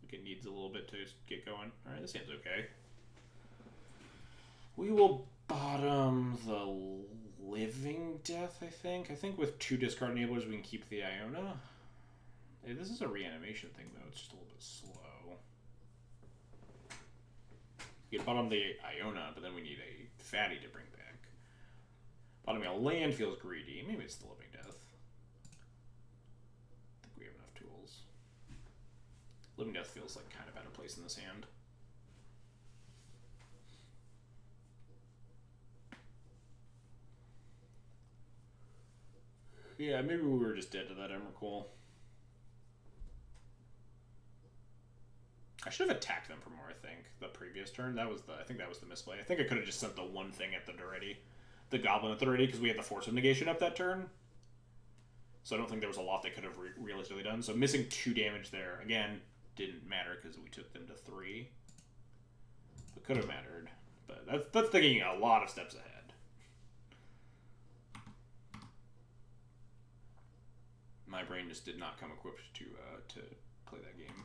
like it needs a little bit to get going. Alright, this hand's okay. We will bottom the Living Death, I think. I think with 2 discard enablers we can keep the Iona. Hey, this is a reanimation thing, though. It's just a little bit slow. You could bottom the Iona, but then we need a fatty to bring back. Bottoming a land feels greedy. Maybe it's the Living Death. I think we have enough tools. Living Death feels like kind of out of place in this hand. Yeah, maybe we were just dead to that Emrakul. I should have attacked them for more, I think, the previous turn. I think that was the misplay. I think I could have just sent the one thing at the ready. The Goblin at the ready, because we had the Force of Negation up that turn. So I don't think there was a lot they could have realistically done. So missing 2 damage there, again, didn't matter because we took them to 3. It could have mattered. But that's thinking a lot of steps ahead. My brain just did not come equipped to play that game.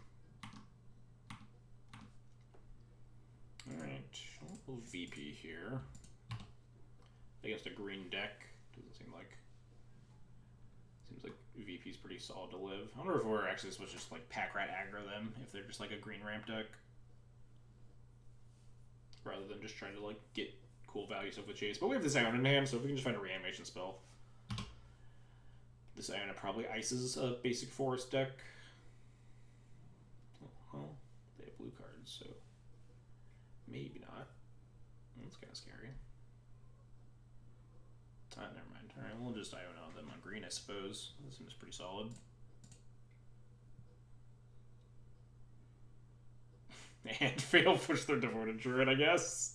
Alright, a little VP here. Against a green deck, doesn't seem like. Seems like VP's pretty solid to live. I wonder if we're actually supposed to just like pack rat aggro them if they're just like a green ramp deck. Rather than just trying to like get cool value stuff with Chase. But we have this Iona in hand, so if we can just find a reanimation spell. This Iona probably ices a basic forest deck. Well, they have blue cards, so maybe not. That's kind of scary. Never mind. Alright, we'll just Iona them on green, I suppose. This seems pretty solid. And fail push their Devoted Druid, I guess.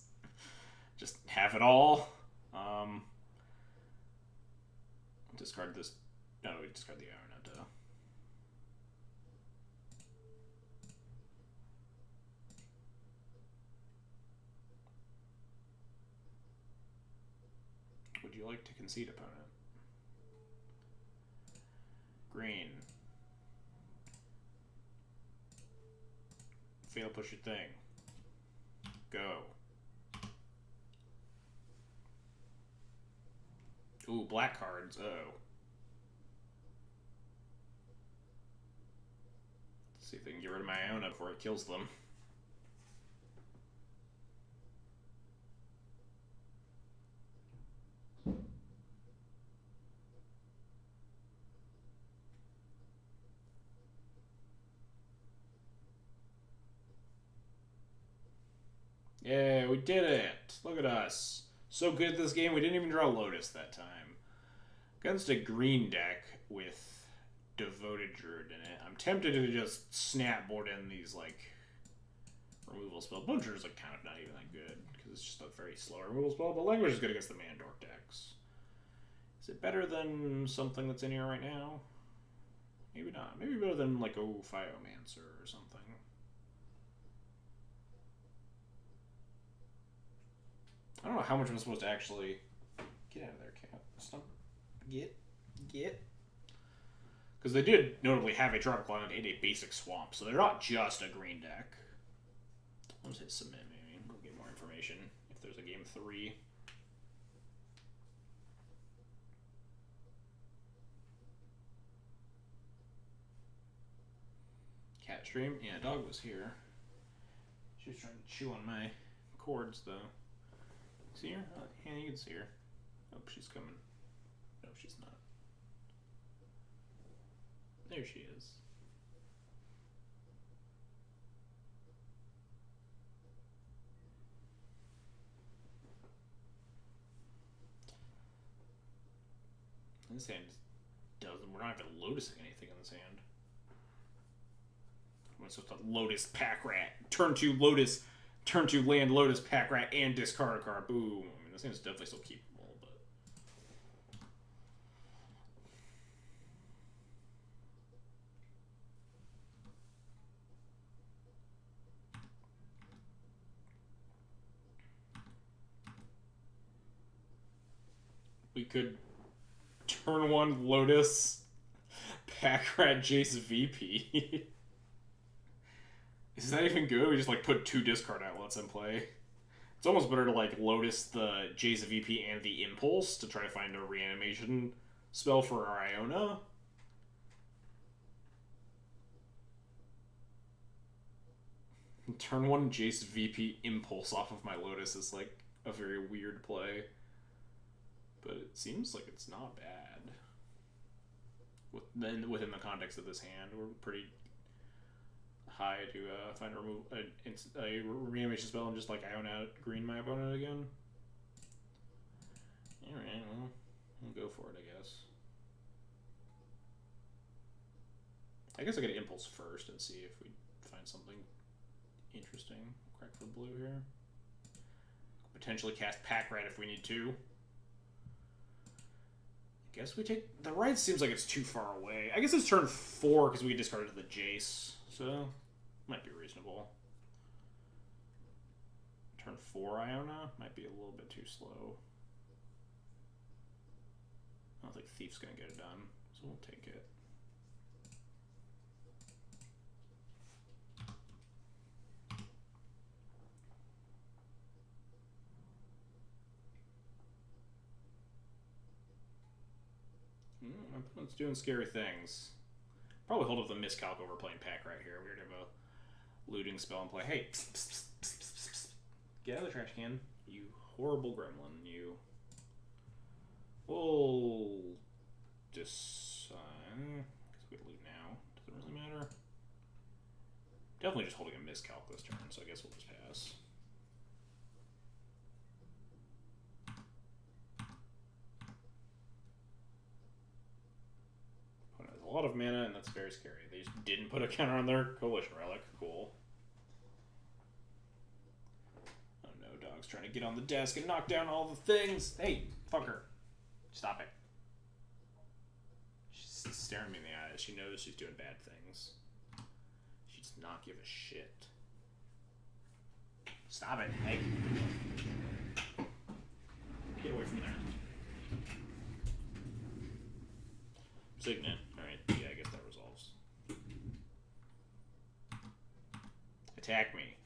Just have it all. Discard this. No, we discard the Iona, duh. Would you like to concede, opponent? Green. Fail push your thing. Go. Ooh, black cards. Oh. Let's see if they can get rid of my Iona before it kills them. Yeah, we did it. Look at us. So good at this game, we didn't even draw Lotus that time. Against a green deck with Devoted Druid in it, I'm tempted to just snap board in these, like, removal spell. Butcher is, like, kind of not even that good, because it's just a very slow removal spell, but Language is good against the Mandork decks. Is it better than something that's in here right now? Maybe not. Maybe better than, like, Phiomancer or something. I don't know how much I'm supposed to actually... Get out of there, cat. Stop. Get. Because they did notably have a Tropical Island and a basic Swamp, so they're not just a green deck. Let's hit submit, maybe. We'll get more information if there's a game 3. Cat stream? Yeah, dog was here. She was trying to chew on my cords, though. See her? Yeah, you can see her. Oh, she's coming. No, she's not. There she is. This hand doesn't. We're not even lotusing anything in this hand. We're supposed to Lotus Pack Rat. Turn 2 Lotus. Turn 2 land Lotus Pack Rat and discard a card. Boom. I mean, this hand's definitely still keepable, but. We could turn 1 Lotus Pack Rat Jace VP. Is that even good? We just like put 2 discard outlets in play. It's almost better to like Lotus the Jace VP and the Impulse to try to find a reanimation spell for our Iona. Turn 1 Jace VP Impulse off of my Lotus is like a very weird play. But it seems like it's not bad. Within the context of this hand, we're pretty high to find a reanimation spell and just like Iona green my opponent again. Alright, well, we'll go for it, I guess. I guess I get Impulse first and see if we find something interesting. Crack for blue here. Potentially cast Pack Rat if we need to. I guess we take... The right seems like it's too far away. I guess it's turn 4 because we discarded the Jace. So, might be reasonable. Turn 4 Iona might be a little bit too slow. I don't think Thief's going to get it done, so we'll take it. My opponent's doing scary things. Probably hold up the miscalc over playing Pack right here. We're going to have a looting spell and play, hey, psst, psst, psst, psst, psst. Get out of the trash can, you horrible gremlin, you. We'll just, I guess we loot now. Doesn't really matter. Definitely just holding a miscalc this turn, so I guess we'll just pass. A lot of mana, and that's very scary. They just didn't put a counter on their Coalition Relic. Cool. Oh no, dog's trying to get on the desk and knock down all the things. Hey, fucker. Stop it. She's staring me in the eyes. She knows she's doing bad things. She does not give a shit. Stop it. Hey. Get away from there. Signet. Alright, yeah, I guess that resolves. Attack me.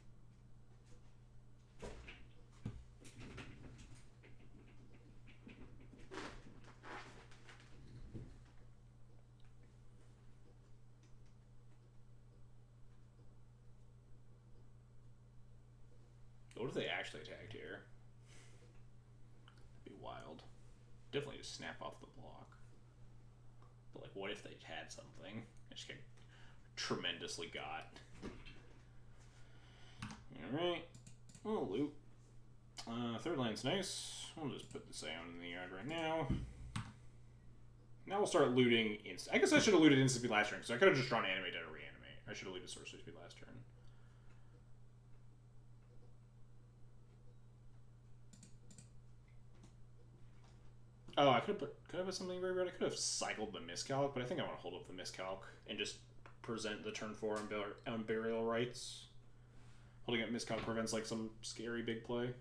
What if they actually attacked here? That'd be wild. Definitely just snap off the block. But like, what if they had something? I just get tremendously got. Alright. We'll loot. Third land's nice. We'll just put this Ion in the yard right now. Now we'll start looting I guess I should have looted Instant Speed last turn, because I could have just drawn Animate out of Reanimate. I should have looted Sorcery Speed last turn. Oh, could I put something very red? I could have cycled the Miscalc, but I think I want to hold up the Miscalc and just present the turn 4 on Burial Rites. Holding up Miscalc prevents like some scary big play.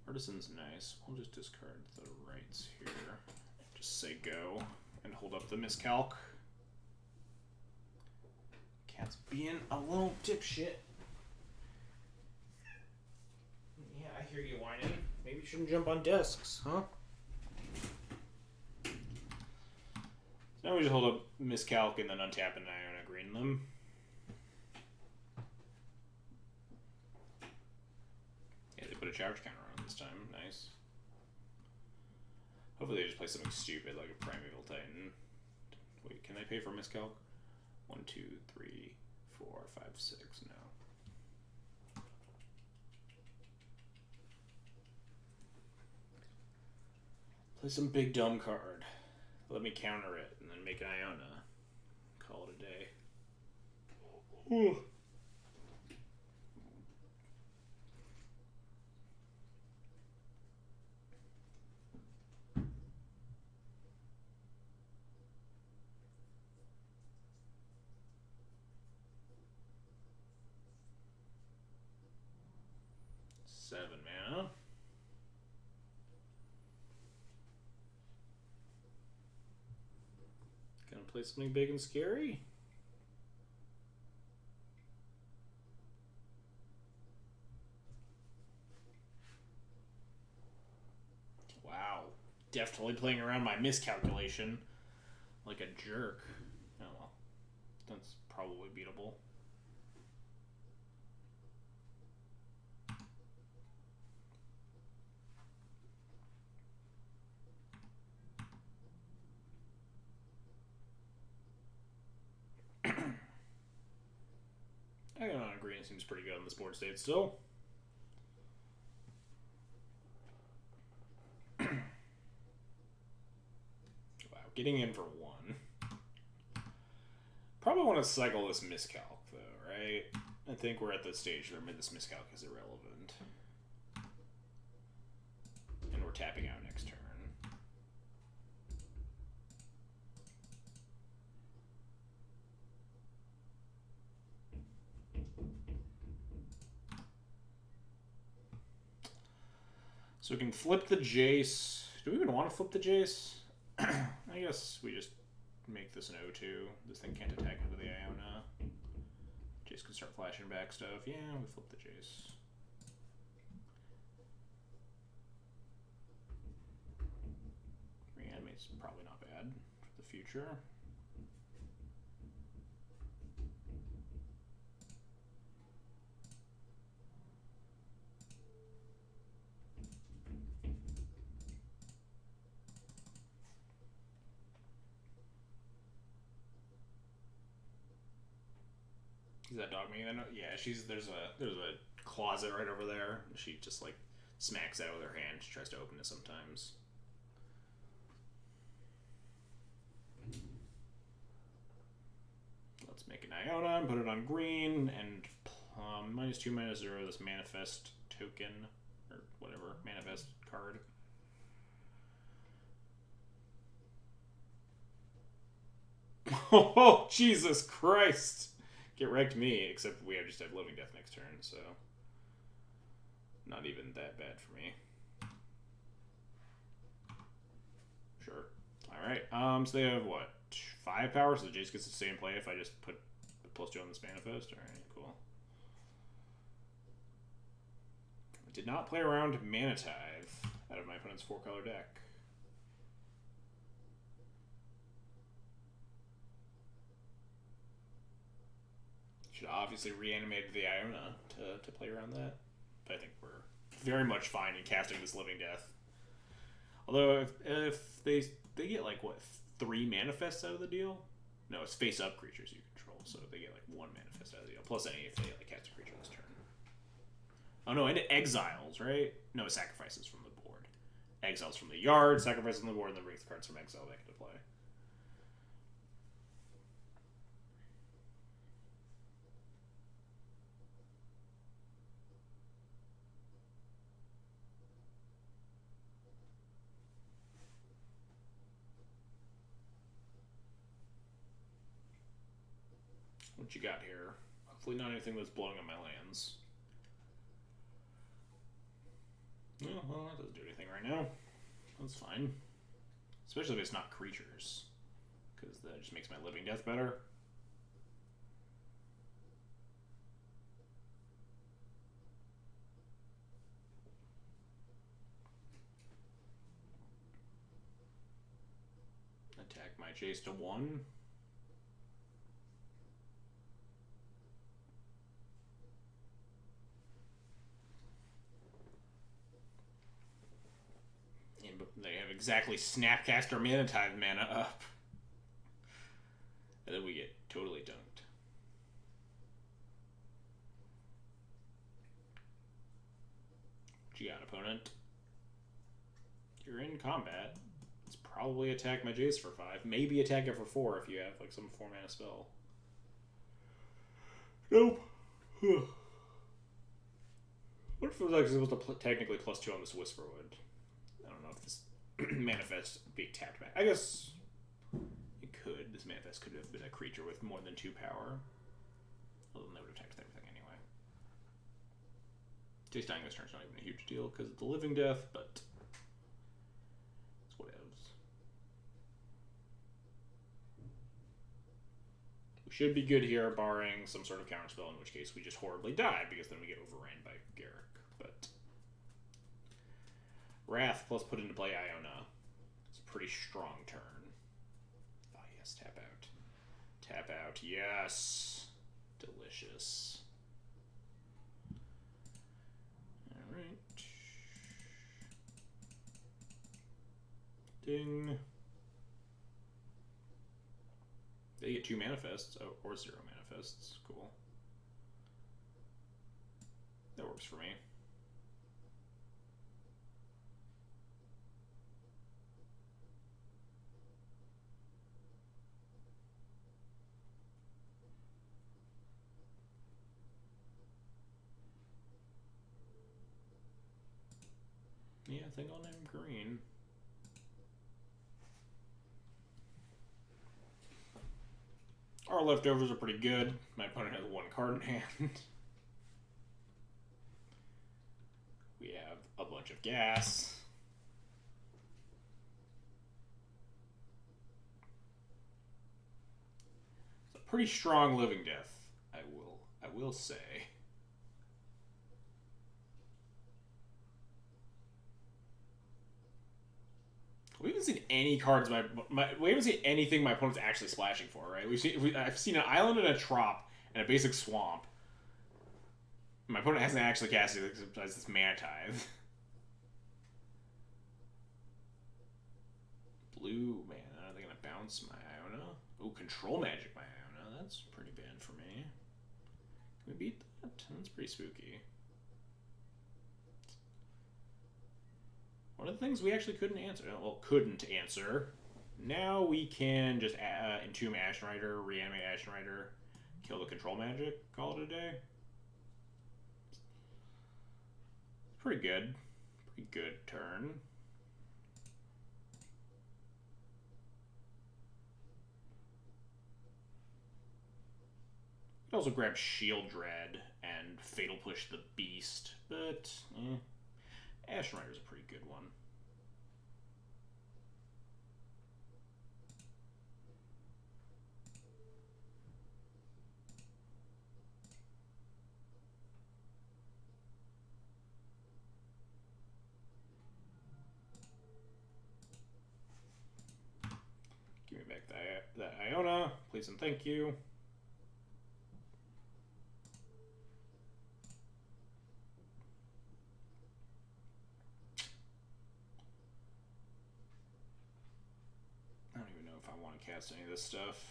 Artisan's nice. We'll just discard the rights here. Just say go and hold up the Miscalc. Cat's being a little dipshit. Yeah, I hear you whining. Maybe you shouldn't jump on desks, huh? Now we just hold up Miscalc and then untap and Iona green them. Yeah, they put a charge counter on this time. Nice. Hopefully they just play something stupid like a Primeval Titan. Wait, can they pay for Miscalc? 1, 2, 3, 4, 5, 6. No. Play some big dumb card. Let me counter it and then make an Iona. Call it a day. Ooh. Seven mana. Gonna play something big and scary. Wow. Definitely playing around my miscalculation. Like a jerk. Oh well. That's probably beatable. seems pretty good on this board state still. Wow, getting in for 1. Probably want to cycle this miscalc, though, right? I think we're at the stage where this miscalc is irrelevant. And we're tapping out next turn. So we can flip the Jace. Do we even want to flip the Jace? I guess we just make this an 0-2. This thing can't attack into the Iona. Jace can start flashing back stuff. Yeah, we flip the Jace. Reanimate's probably not bad for the future. Is that dog me? Yeah, there's a closet right over there. She just like smacks that with her hand. She tries to open it sometimes. Let's make an Iona and put it on green and -2, -0. This manifest token or whatever manifest card. Oh, Jesus Christ! Get wrecked me, except we just have Living Death next turn, so not even that bad for me. Sure. Alright, so they have what? 5 power, so the Jace gets to stay in play if I just put the +2 on this manifest. Alright, cool. I did not play around Mana Tithe out of my opponent's 4-color deck. Should obviously reanimate the Iona to play around that. But I think we're very much fine in casting this Living Death. Although if they get like what, 3 manifests out of the deal? No, it's face-up creatures you control, so they get like 1 manifest out of the deal. Plus any if they like cast a creature this turn. Oh no, and it exiles, right? No, it sacrifices from the board. Exiles from the yard, sacrifices from the board, and then brings the cards from exile back into play. What you got here? Hopefully not anything that's blowing up my lands. Oh, well, that doesn't do anything right now. That's fine. Especially if it's not creatures. Because that just makes my Living Death better. Attack my Jace to 1. They have exactly Snapcaster Mana Tithe mana up. And then we get totally dunked. What you got, opponent? You're in combat. Let's probably attack my Jace for 5. Maybe attack it for 4 if you have like some 4 mana spell. Nope. What if it was like supposed to technically +2 on this Whisperwood? I don't know if this manifest being tapped back. I guess it could. This manifest could have been a creature with more than 2 power. Well, then they would have tapped everything anyway. Jace dying this turn's not even a huge deal because of the Living Death, but it's whatevs. We should be good here, barring some sort of counterspell, in which case we just horribly die because then we get overran by Garruk. But Wrath plus put into play Iona. It's a pretty strong turn. Oh yes, tap out. Tap out, yes. Delicious. Alright. Ding. They get 2 manifests, or 0 manifests. Cool. That works for me. Yeah, I think I'll name green. Our leftovers are pretty good. My opponent has one card in hand. We have a bunch of gas. It's a pretty strong living death, I will say. We haven't seen any cards. We haven't seen anything my opponent's actually splashing for, right? I've seen an island and a trop and a basic swamp. My opponent hasn't actually cast it besides this Mana Tithe. Blue mana. Are they gonna bounce my Iona? Oh, control magic my Iona. That's pretty bad for me. Can we beat that? That's pretty spooky. One of the things we actually couldn't answer. Now we can just entomb Ashen Rider, reanimate Ashen Rider, kill the control magic, call it a day. Pretty good. Pretty good turn. Could also grab Shield Dread and Fatal Push the Beast, but Ashen Rider's a pretty good one. Give me back that Iona, please and thank you. I don't even know if I want to cast any of this stuff.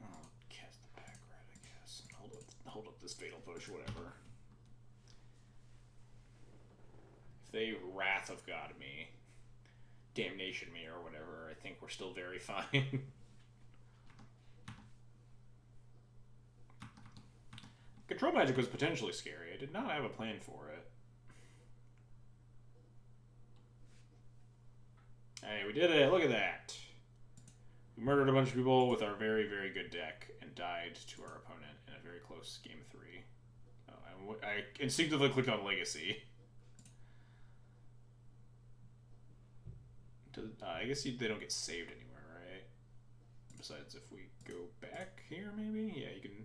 I'll cast the back right, I guess. Hold up this Fatal Push, whatever. If they Wrath of God me, Damnation me, or whatever, I think we're still very fine. Control Magic was potentially scary. I did not have a plan for it. Hey, we did it. Look at that. We murdered a bunch of people with our very, very good deck and died to our opponent in a very close game 3. Oh, I instinctively clicked on Legacy. I guess they don't get saved anywhere, right? Besides, if we go back here, maybe? Yeah, you can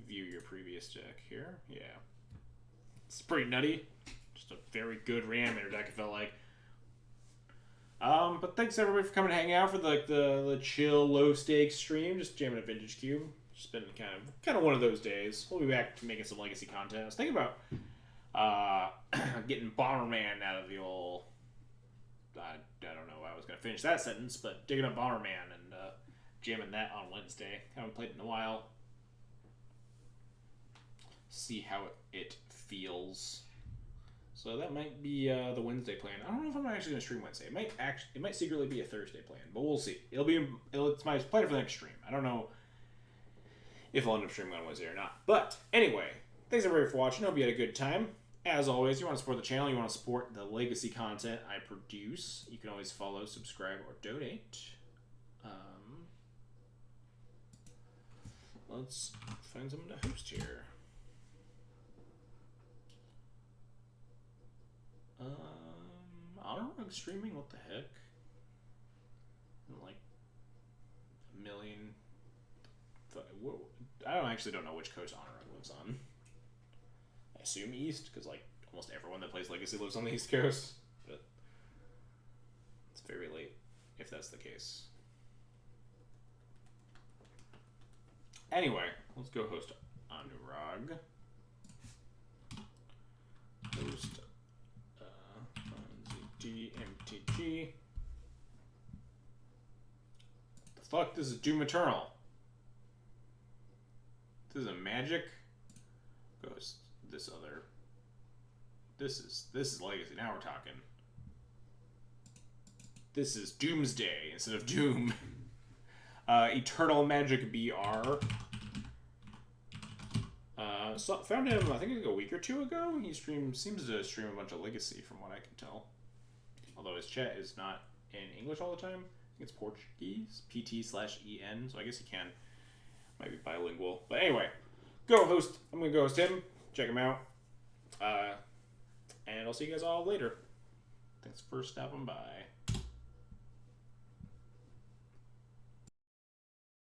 view your previous deck here. Yeah. It's pretty nutty. Just a very good Reanimator deck, it felt like. But thanks everybody for coming to hang out for the chill, low stakes stream. Just jamming a Vintage Cube. Just been kind of one of those days. We'll be back to making some Legacy content. I was thinking about getting Bomberman out of the old. I don't know why I was gonna finish that sentence, but digging up Bomberman and jamming that on Wednesday. Haven't played it in a while. See how it feels. So that might be the Wednesday plan. I don't know if I'm actually gonna stream Wednesday. It might secretly be a Thursday plan, but we'll see. It's my plan for the next stream. I don't know if I'll end up streaming on Wednesday or not. But anyway, thanks everybody for watching. Hope you had a good time. As always, you want to support the channel, you want to support the Legacy content I produce, you can always follow, subscribe, or donate. Let's find someone to host here. Honor Rug streaming? What the heck? Like a million. I actually don't know which coast Honor Rug lives on. I assume East, because like almost everyone that plays Legacy lives on the East Coast. But it's very late, if that's the case. Anyway, let's go host Anurag. Host ZDMTG. The fuck? This is Doom Eternal. This is a Magic. Goes this other. This is Legacy. Now we're talking. This is Doomsday instead of Doom. Eternal Magic BR. So found him, I think, like a week or two ago. He seems to stream a bunch of Legacy from what I can tell. Although his chat is not in English all the time. I think it's Portuguese. PT/EN. So I guess he might be bilingual. But anyway, I'm going to go host him. Check him out. And I'll see you guys all later. Thanks for stopping by.